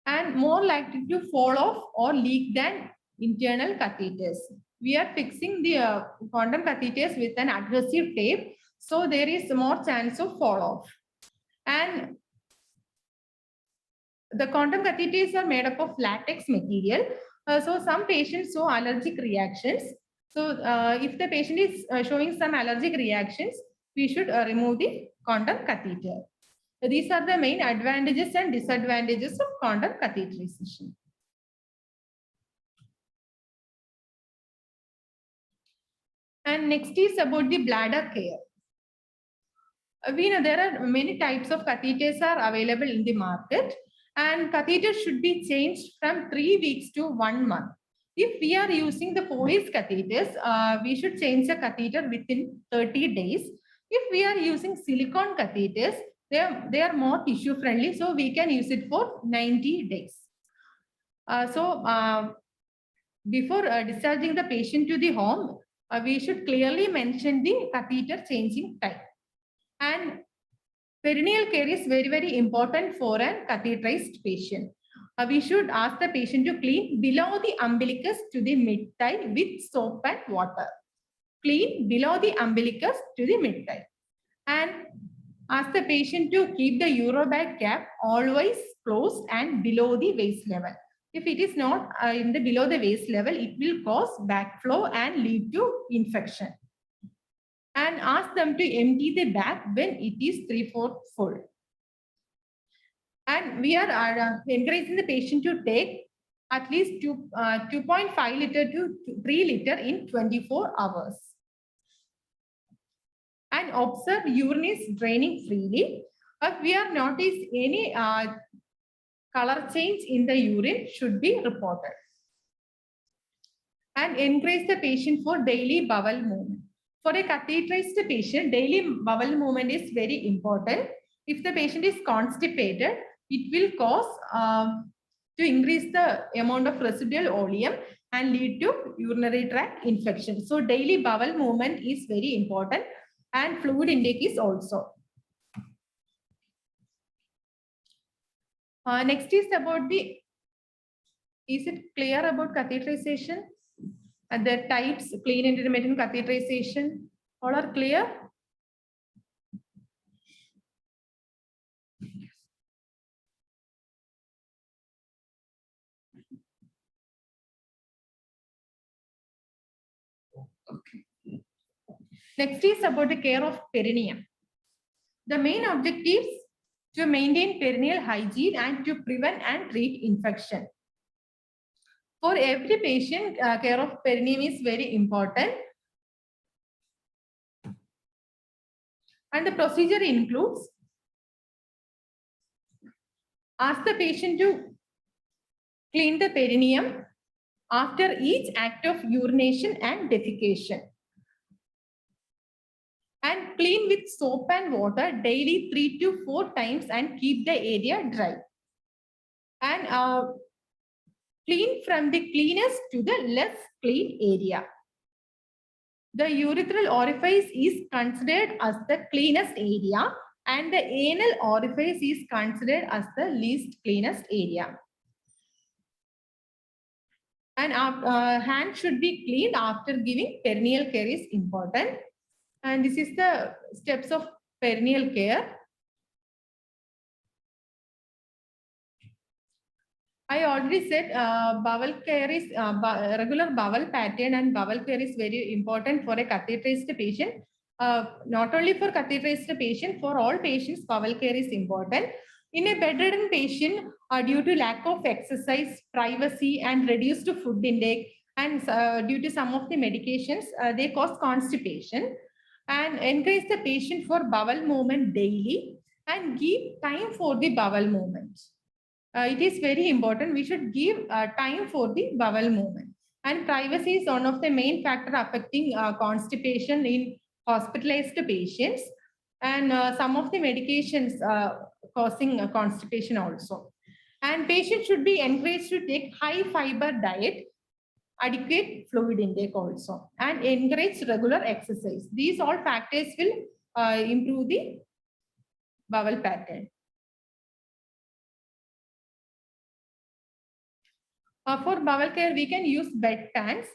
and more likely to fall off or leak than internal catheters. We are fixing the condom catheters with an adhesive tape, so there is more chance of fall off. And the condom catheters are made up of latex material. So some patients show allergic reactions. So if the patient is showing some allergic reactions, we should remove the condom catheter. These are the main advantages and disadvantages of condom catheterization. And next is about the bladder care. We know there are many types of catheters are available in the market, and catheters should be changed from 3 weeks to 1 month. If we are using the Foley's catheters, we should change the catheter within 30 days. If we are using silicone catheters, they are more tissue friendly, so we can use it for 90 days. Before discharging the patient to the home, we should clearly mention the catheter changing time. And perineal care is very, very important for a catheterized patient. We should ask the patient to clean below the umbilicus to the mid-thigh with soap and water. Clean below the umbilicus to the mid-thigh. And ask the patient to keep the urobag cap always closed and below the waist level. If it is not in the below the waist level, it will cause backflow and lead to infection. And ask them to empty the bag when it is 3/4 full. And we are encouraging the patient to take at least 2.5 liter to 3 liter in 24 hours. And observe urine is draining freely. If we are noticed any color change in the urine, should be reported. And encourage the patient for daily bowel movement. For a catheterized patient, daily bowel movement is very important. If the patient is constipated, it will cause to increase the amount of residual oleum and lead to urinary tract infection. So daily bowel movement is very important, and fluid intake is also. Next is about is it clear about catheterization? The types, plain intermittent catheterization, all are clear? Okay. Next is about the care of perineum. The main objectives to maintain perineal hygiene and to prevent and treat infection. For every patient, care of perineum is very important. And the procedure includes ask the patient to clean the perineum after each act of urination and defecation. And clean with soap and water daily 3 to 4 times and keep the area dry. And clean from the cleanest to the less clean area. The urethral orifice is considered as the cleanest area and the anal orifice is considered as the least cleanest area. And hand should be cleaned after giving perineal care is important. And this is the steps of perineal care. I already said bowel care is regular bowel pattern and bowel care is very important for a catheterized patient. Not only for catheterized patient, for all patients, bowel care is important. In a bedridden patient, due to lack of exercise, privacy, and reduced food intake, and due to some of the medications, they cause constipation. And encourage the patient for bowel movement daily and give time for the bowel movement. It is very important. We should give time for the bowel movement. And privacy is one of the main factor affecting constipation in hospitalized patients. And some of the medications causing constipation also. And patients should be encouraged to take high fiber diet, adequate fluid intake also, and encourage regular exercise. These all factors will improve the bowel pattern. For bowel care, we can use bedpans.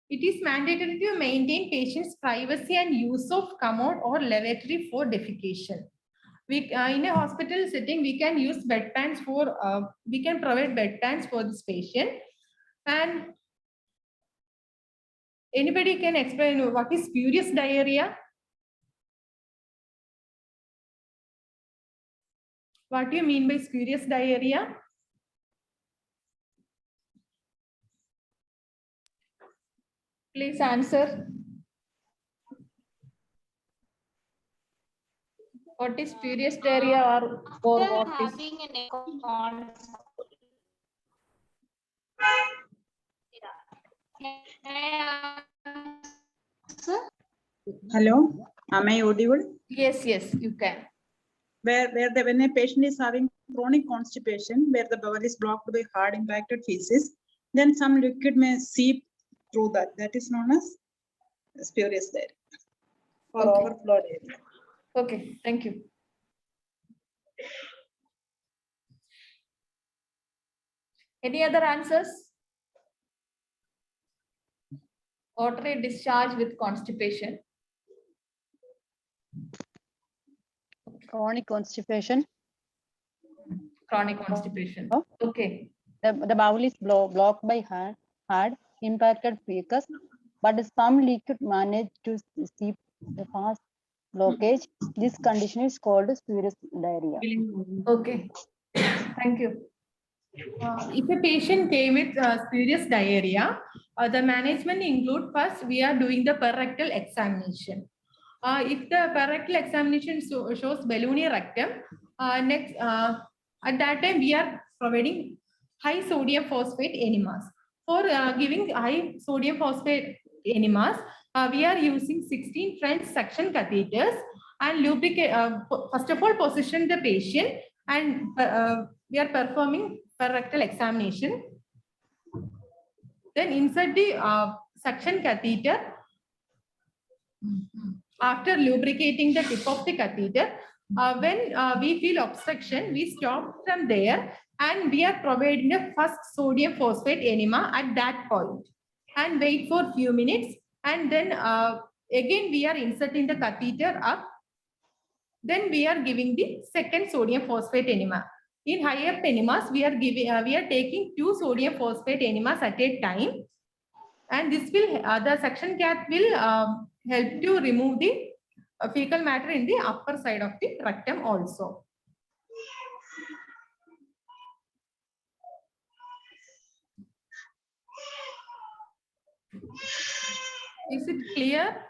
It is mandatory to maintain patients' privacy and use of commode or lavatory for defecation. We, in a hospital setting, we can use bedpans for, we can provide bedpans for this patient. And anybody can explain what is spurious diarrhea? What do you mean by spurious diarrhea? Please answer. What is spurious diarrhea or what is? Having an Hello, am I audible? Yes, you can. When a patient is having chronic constipation, where the bowel is blocked by hard impacted feces, then some liquid may seep through that. That is known as spurious diarrhea or Okay. overflow diarrhea. Okay, thank you. Any other answers? Watery discharge with constipation. Chronic constipation. Chronic constipation. Oh. Okay. The bowel is blocked by hard impacted feces, but some liquid managed to seep the fast blockage. This condition is called spurious diarrhea. Okay. Thank you. If a patient came with spurious diarrhea, the management include first we are doing the perrectal examination. If the perrectal examination shows ballooning rectum, next at that time we are providing high sodium phosphate enemas. For giving high sodium phosphate enemas, we are using 16 French suction catheters and lubricate. First of all, position the patient and we are performing perrectal examination. Then insert the suction catheter. After lubricating the tip of the catheter, when we feel obstruction, we stop from there and we are providing the first sodium phosphate enema at that point. and wait for few minutes. And then again we are inserting the catheter up. Then we are giving the second sodium phosphate enema. In higher enemas, we are taking 2 sodium phosphate enemas at a time, and this will the suction cath will help to remove the fecal matter in the upper side of the rectum also. Is it clear?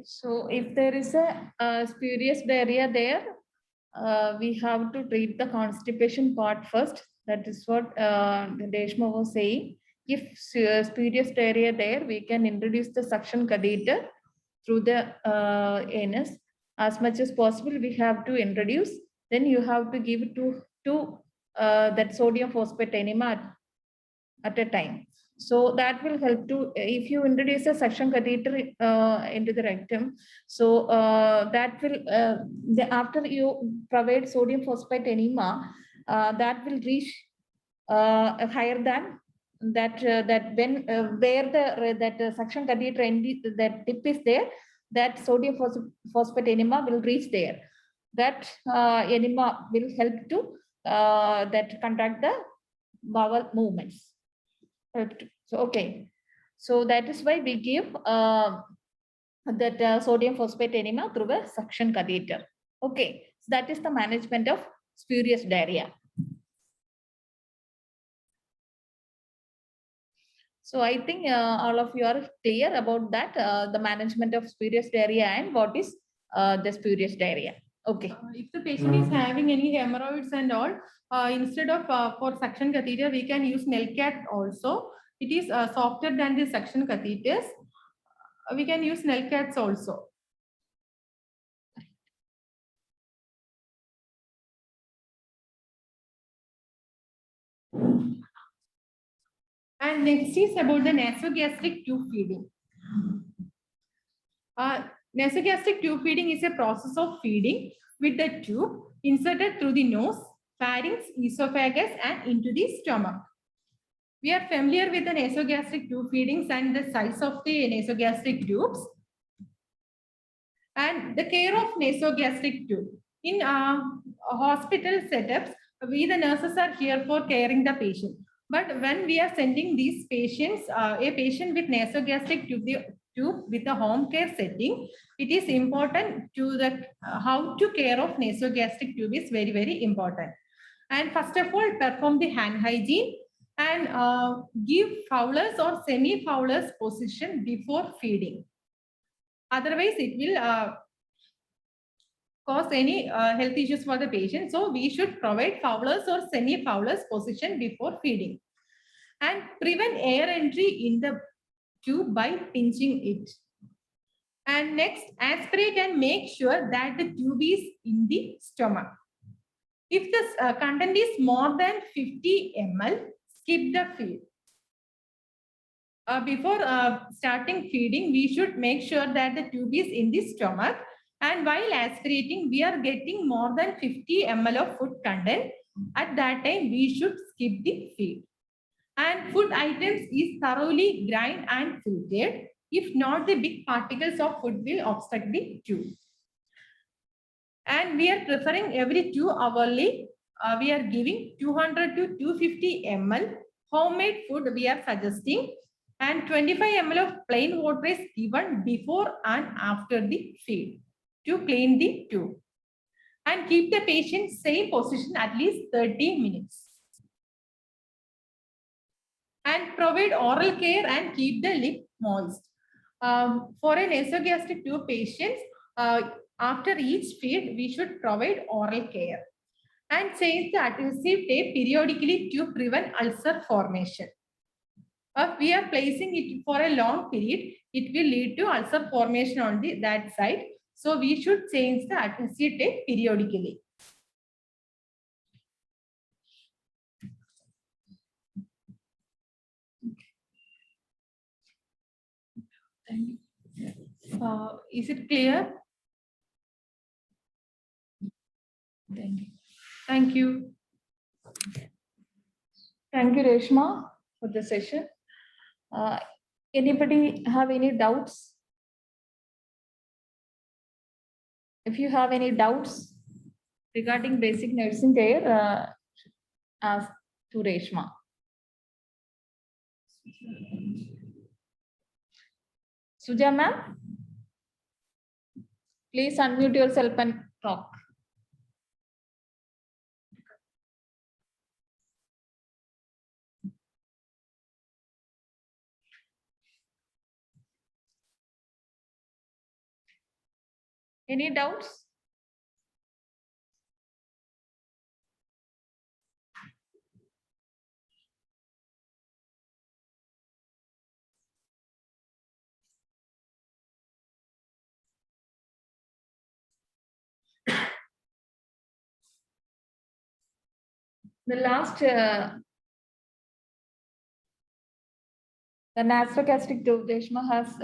So if there is a spurious diarrhea there, we have to treat the constipation part first. That is what Deshma was saying. If spurious diarrhea there, we can introduce the suction catheter through the anus. As much as possible, we have to introduce. Then you have to give it to that sodium phosphate enema at a time. So that will help to, if you introduce a suction catheter into the rectum, so that will, after you provide sodium phosphate enema, that will reach higher than that, that when where that suction catheter that tip is there, that sodium phosphate enema will reach there. That enema will help to that contract the bowel movements. So, okay. So that is why we give that sodium phosphate enema through a suction catheter. Okay. So that is the management of spurious diarrhea. So I think all of you are clear about that, the management of spurious diarrhea and what is the spurious diarrhea. Okay. If the patient is having any hemorrhoids and all, instead of for suction catheter, we can use Nelcat also. It is softer than the suction catheters. We can use Nelcats also. And next is about the nasogastric tube feeding. Nasogastric tube feeding is a process of feeding with the tube inserted through the nose, pharynx, esophagus, and into the stomach. We are familiar with the nasogastric tube feedings and the size of the nasogastric tubes. And the care of nasogastric tube. In hospital setups, we the nurses are here for caring the patient. But when we are sending these patients, a patient with nasogastric tube with a home care setting, it is important to the how to care of nasogastric tube is very, very important. And first of all, perform the hand hygiene and give Fowler's or semi-Fowler's position before feeding. Otherwise, it will cause any health issues for the patient. So we should provide Fowler's or semi-Fowler's position before feeding. And prevent air entry in the tube by pinching it. And next, aspirate and make sure that the tube is in the stomach. If the content is more than 50 ml, skip the feed. Before starting feeding, we should make sure that the tube is in the stomach. And while aspirating, we are getting more than 50 ml of food content. At that time, we should skip the feed. And food items is thoroughly grind and filtered. If not, the big particles of food will obstruct the tube. And we are preferring every 2 hourly. We are giving 200 to 250 ml. Homemade food we are suggesting. And 25 ml of plain water is given before and after the feed to clean the tube. And keep the patient same position at least 30 minutes. And provide oral care and keep the lip moist. For a nasogastric tube patients, after each feed, we should provide oral care. And change the adhesive tape periodically to prevent ulcer formation. If we are placing it for a long period, it will lead to ulcer formation on that side. So we should change the adhesive tape periodically. Is it clear? Thank you. Thank you, Reshma, for the session. Anybody have any doubts? If you have any doubts regarding basic nursing care, ask to Reshma. Suja ma'am, please unmute yourself and talk. Any doubts? The last, the nasogastric tube, Reshma has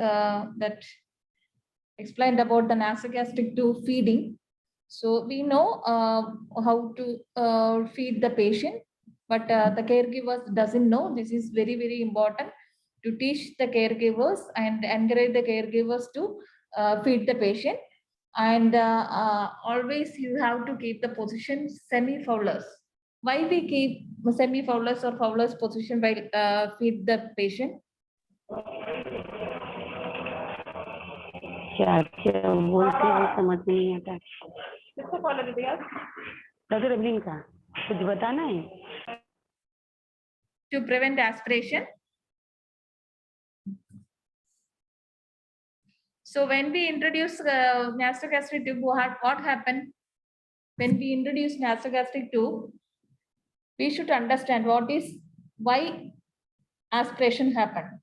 that explained about the nasogastric tube feeding. So we know how to feed the patient, but the caregivers doesn't know. This is very, very important to teach the caregivers and encourage the caregivers to feed the patient. And always you have to keep the position semi-fowlers. Why we keep semi-fowlers or fowlers position while feed the patient? क्या क्या बोलते हैं समझ में नहीं आता। किसको follow कर दिया? डॉक्टर एवलिन का कुछ बताना है? To prevent aspiration. So when we introduce nasogastric tube, what happened? When we introduce nasogastric tube, we should understand why aspiration happened.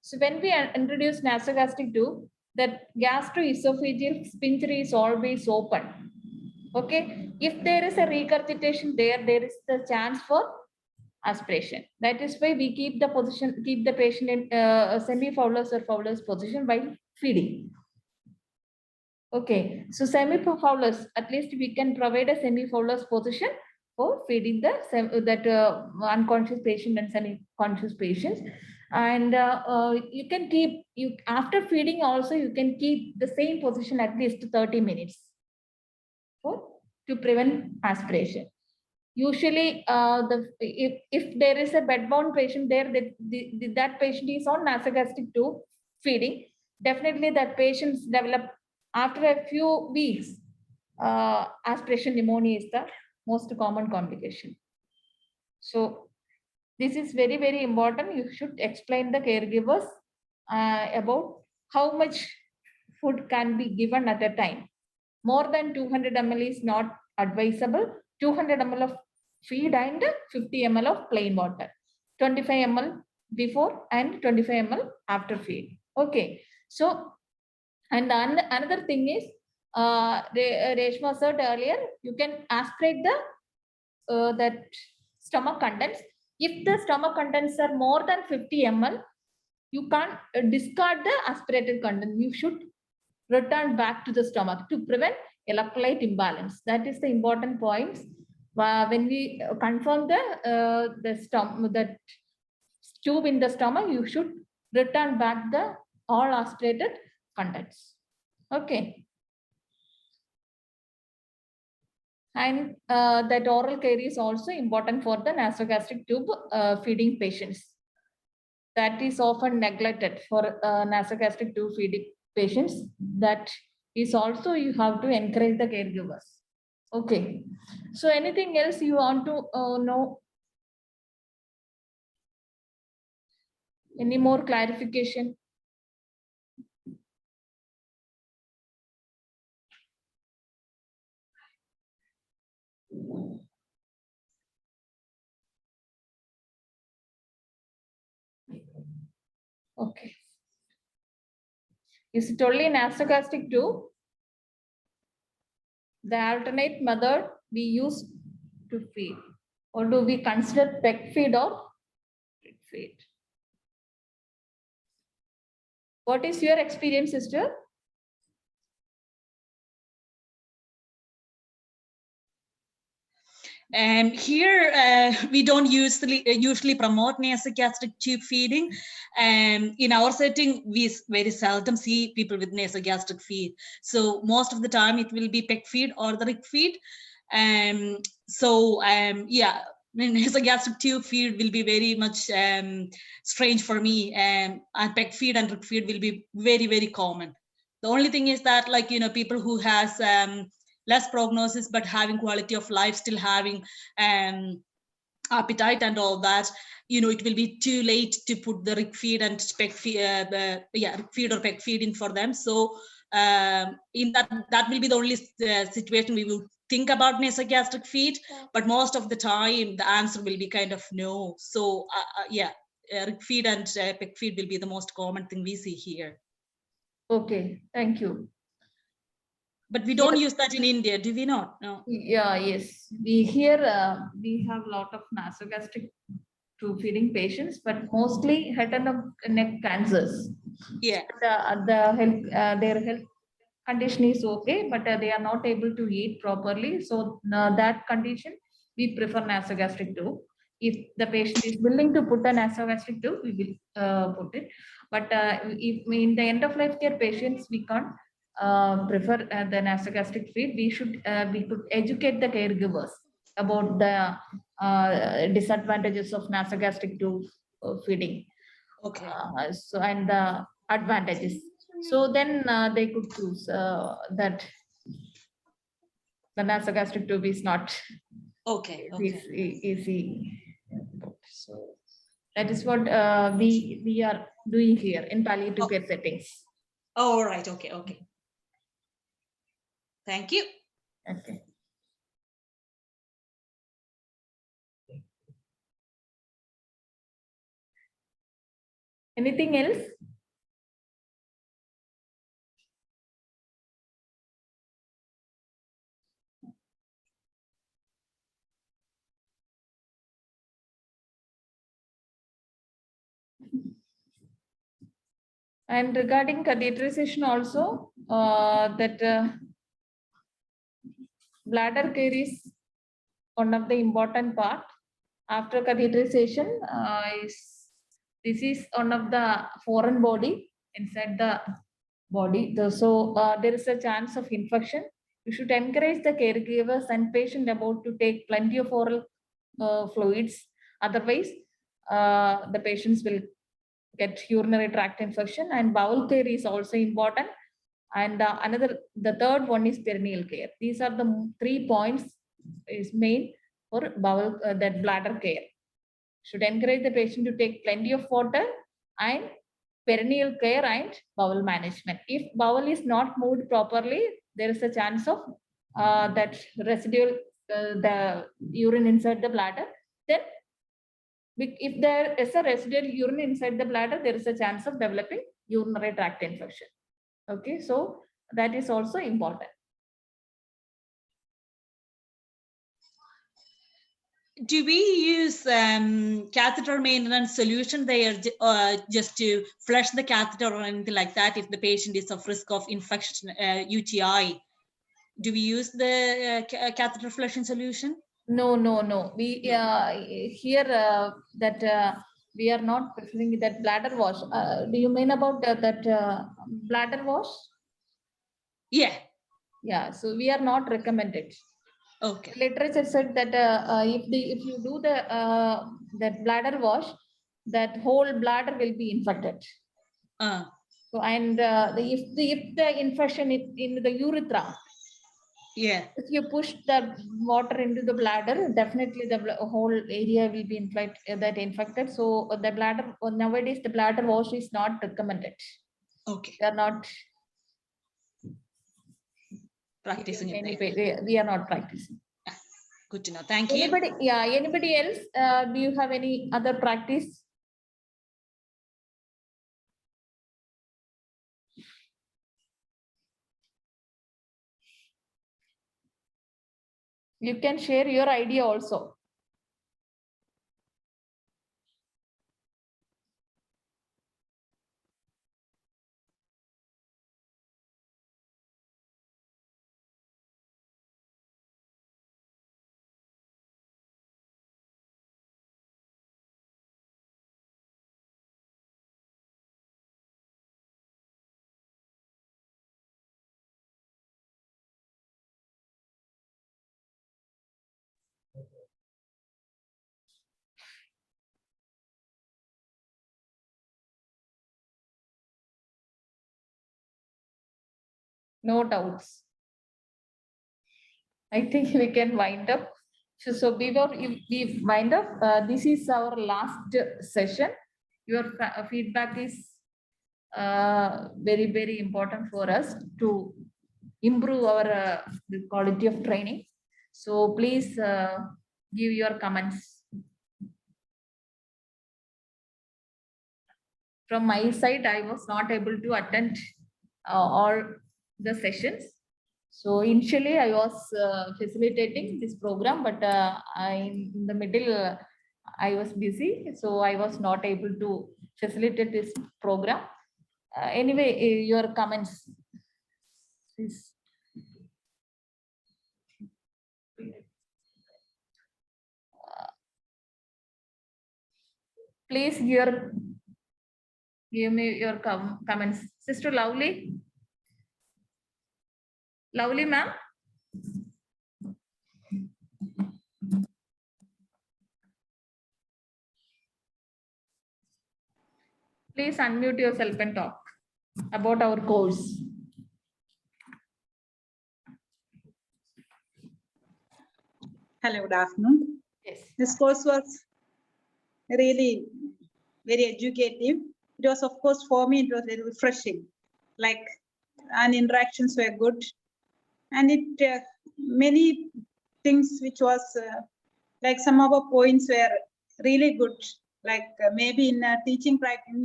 So when we introduce nasogastric tube, that gastroesophageal sphincter is always open. Okay, if there is a regurgitation there is the chance for aspiration. That is why we keep the patient in semi-fowlers or fowlers position while feeding. Okay, so semi-fowlers, at least we can provide a semi-fowlers position for feeding the unconscious patient and semi-conscious patients. And you can keep, after feeding also, you can keep the same position at least 30 minutes to prevent aspiration. Usually, if there is a bedbound patient there, that patient is on nasogastric tube feeding, definitely that patients develop after a few weeks. Aspiration pneumonia is the most common complication. So this is very, very important. You should explain the caregivers about how much food can be given at a time. More than 200 ml is not advisable. 200 ml of feed and 50 ml of plain water. 25 ml before and 25 ml after feed. Okay. So, and another thing is, Reshma said earlier, you can aspirate the that stomach contents. If the stomach contents are more than 50 ml, you can't discard the aspirated content. You should return back to the stomach to prevent electrolyte imbalance. That is the important points. When we confirm the tube in the stomach, you should return back the all aspirated contents. Okay. And that oral care is also important for the nasogastric tube feeding patients. That is often neglected for nasogastric tube feeding patients. That is also you have to encourage the caregivers. Okay. So anything else you want to know? Any more clarification? Okay. Is it only nasogastric tube? The alternate method we use to feed, or do we consider peg feed or drip feed? What is your experience, sister? Here, we don't usually promote nasogastric tube feeding. In our setting, we very seldom see people with nasogastric feed. So most of the time it will be PEG feed or the RIC feed. Yeah, nasogastric tube feed will be very much strange for me. And PEG feed and RIC feed will be very, very common. The only thing is that, like, people who has less prognosis but having quality of life, still having appetite and all that, it will be too late to put the RIC feed and PEG feed, RIC feed or PEG feed in for them. So in that will be the only situation we will think about nasogastric feed, but most of the time the answer will be kind of no. So RIC feed and PEG feed will be the most common thing we see here. Okay, thank you. But we don't use that in India, do we not? No. Yeah, yes. We here we have a lot of nasogastric tube feeding patients, but mostly head and neck cancers. Yeah. Their health condition is okay, but they are not able to eat properly. So that condition, we prefer nasogastric tube. If the patient is willing to put a nasogastric tube, we will put it. But if in the end of life care patients, we can't prefer the nasogastric feed. We could educate the caregivers about the disadvantages of nasogastric tube feeding. Okay. So and the advantages. So then they could choose that the nasogastric tube is not okay. easy. So that is what we are doing here in palliative care settings. All right. Okay. Thank you. Okay. Anything else? And regarding catheterization also, bladder care is one of the important part. After catheterization, this is one of the foreign body inside the body. So there is a chance of infection. You should encourage the caregivers and patient about to take plenty of oral fluids. Otherwise, the patients will get urinary tract infection, and bowel care is also important. And the third one is perineal care. These are the 3 points is main for bowel that bladder care. Should encourage the patient to take plenty of water and perineal care and bowel management. If bowel is not moved properly, there is a chance of that residual the urine inside the bladder. Then if there is a residual urine inside the bladder, there is a chance of developing urinary tract infection. Okay, so that is also important. Do we use catheter maintenance solution there just to flush the catheter or anything like that if the patient is at risk of infection, UTI? Do we use the catheter flushing solution? No. We here we are not preferring that bladder wash. Do you mean about that bladder wash? Yeah. Yeah. So we are not recommended. Okay. Literature said that if you do that bladder wash, that whole bladder will be infected. So and if the infection is in the urethra. Yeah. If you push the water into the bladder, definitely the whole area will be infected. So the bladder nowadays the bladder wash is not recommended. Okay. We are not practicing it. We are not practicing. Good to know. Thank you. Anybody else? Do you have any other practice? You can share your idea also. No doubts. I think we can wind up. So before we wind up, this is our last session. Your feedback is very, very important for us to improve our the quality of training. So please give your comments. From my side, I was not able to attend all the sessions. So initially I was facilitating this program, but in the middle I was busy, so I was not able to facilitate this program. Anyway, your comments, please. Please give me your comments. Sister Lovely. Lovely, ma'am. Please unmute yourself and talk about our course. Hello, good afternoon. Yes. This course was really very educative. It was, of course, for me, it was very refreshing. Like, and interactions were good. And it, many things which was, like some of our points were really good. Like maybe in teaching practice,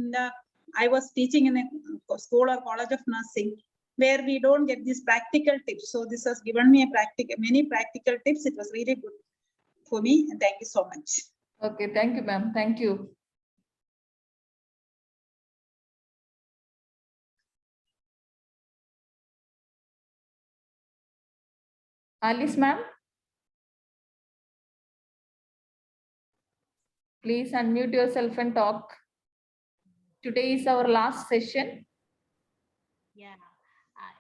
I was teaching in a school or college of nursing, where we don't get these practical tips. So this has given me many practical tips. It was really good for me. And thank you so much. Okay, thank you, ma'am. Thank you. Alice, ma'am. Please unmute yourself and talk. Today is our last session.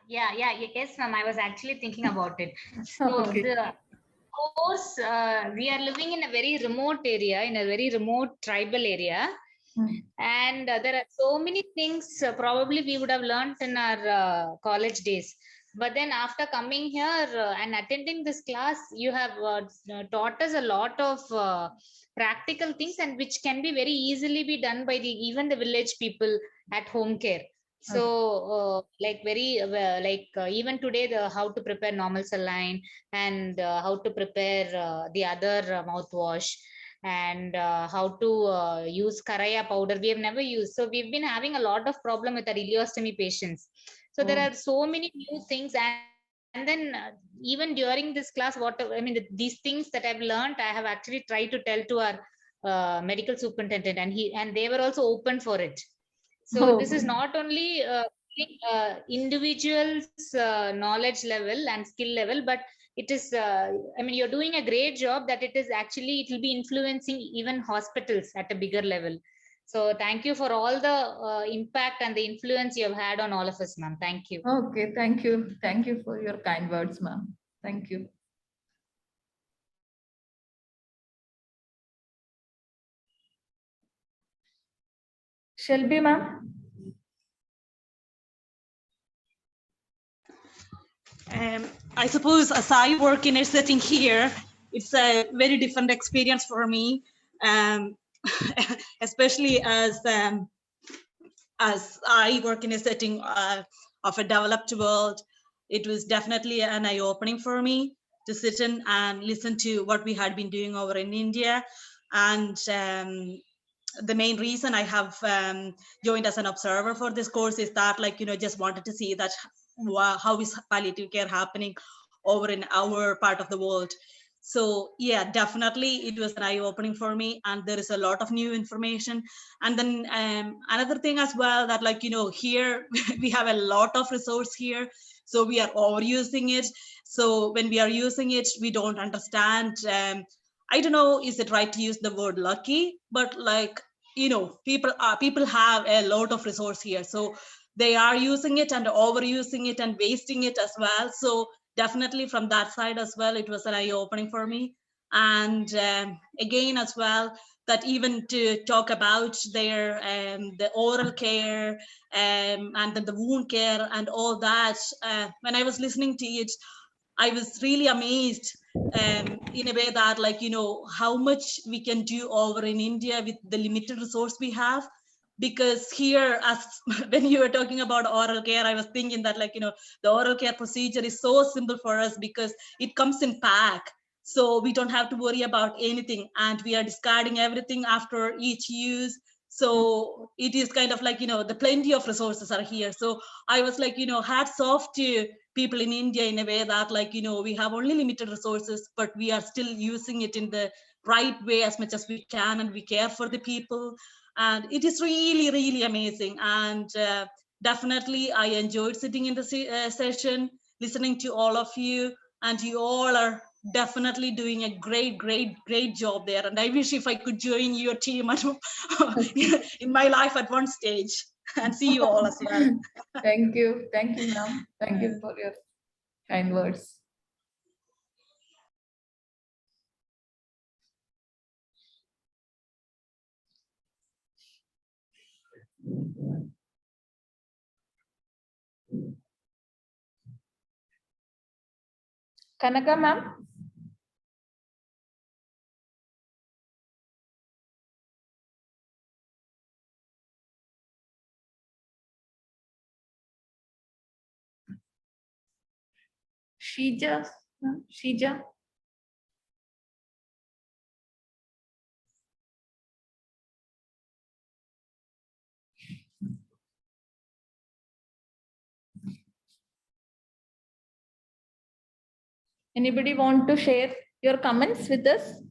Yes, ma'am. I was actually thinking about it. So Okay. the course, we are living in a very remote area, in a very remote tribal area. And there are so many things probably we would have learned in our college days. But then after coming here and attending this class, you have taught us a lot of practical things, and which can be very easily be done by even the village people at home care. So like very even today, the how to prepare normal saline and how to prepare the other mouthwash, and how to use karaya powder we have never used. So we've been having a lot of problem with our ileostomy patients. So there are so many new things, and then even during this class, these things that I've learned, I have actually tried to tell to our medical superintendent, and they were also open for it. So this is not only individuals knowledge level and skill level, but it is you're doing a great job that it will be influencing even hospitals at a bigger level. So thank you for all the impact and the influence you have had on all of us, ma'am. Thank you. Okay, thank you. Thank you for your kind words, ma'am. Thank you. Shelby, ma'am. I suppose as I work in a setting here, it's a very different experience for me, especially as I work in a setting of a developed world. It was definitely an eye-opening for me to sit in and listen to what we had been doing over in India. And the main reason I have joined as an observer for this course is that, just wanted to see that how is palliative care happening over in our part of the world. So yeah, definitely it was an eye-opening for me, and there is a lot of new information. And then another thing as well, that here we have a lot of resource here, so we are overusing it. So when we are using it, we don't understand. I don't know, is it right to use the word lucky, but people have a lot of resource here, so they are using it and overusing it and wasting it as well. So definitely from that side as well, it was an eye-opening for me. And again as well, that even to talk about their the oral care and then the wound care and all that. When I was listening to it, I was really amazed in a way that, like, you know, how much we can do over in India with the limited resource we have. Because here, as when you were talking about oral care, I was thinking that, like, you know, the oral care procedure is so simple for us because it comes in pack. So we don't have to worry about anything, and we are discarding everything after each use. So it is kind of like, you know, the plenty of resources are here. So I was like, you know, hats off to people in India in a way that, like, you know, we have only limited resources, but we are still using it in the right way as much as we can, and we care for the people. And it is really, really amazing. And definitely I enjoyed sitting in the session, listening to all of you, and you all are definitely doing a great job there. And I wish if I could join your team in my life at one stage, and see you all as well. Thank you, ma'am. Thank you for your kind words. Kanaka, ma'am. Shija, ma'am. Shija. Anybody want to share your comments with us?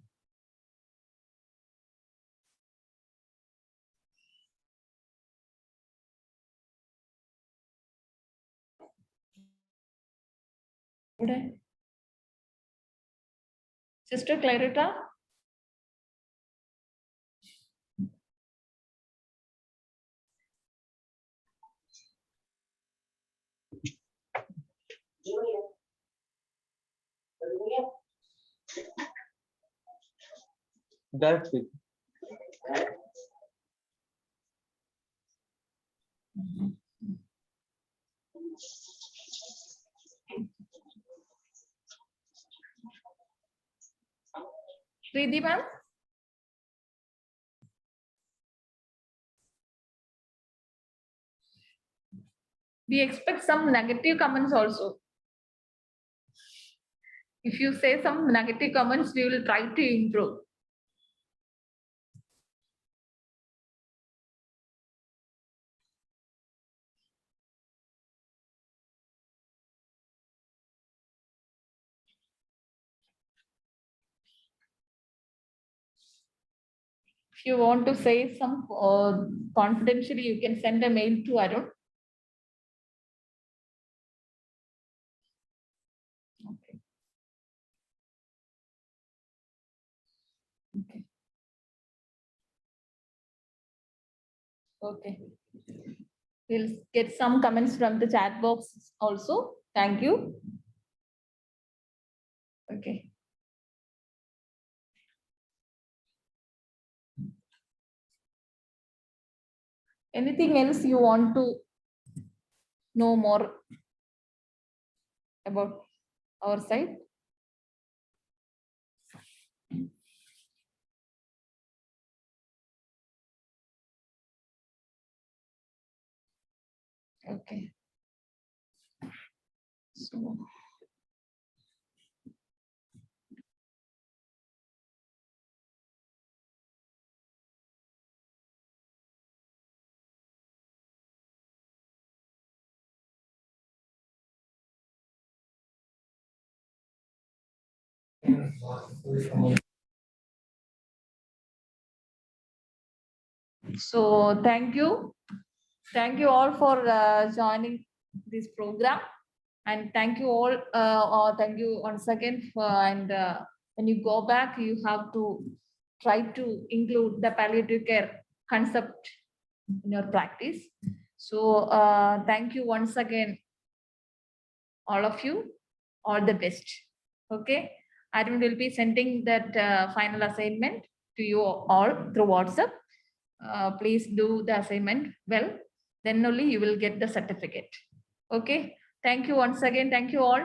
Okay. Sister Clarita? That's it. Preeti, ma'am? We expect some negative comments also. If you say some negative comments, we will try to improve. If you want to say some confidentially, you can send a mail to Arun. Okay. Okay. Okay. We'll get some comments from the chat box also. Thank you. Okay. Anything else you want to know more about our site? Okay. So. So thank you. Thank you all for joining this program. And thank you all, thank you once again for, and when you go back, you have to try to include the palliative care concept in your practice. So thank you once again, all of you, all the best. Okay, Arun will be sending that final assignment to to you all through WhatsApp. Please do the assignment well. Then only you will get the certificate. Okay. Thank you once again. Thank you all.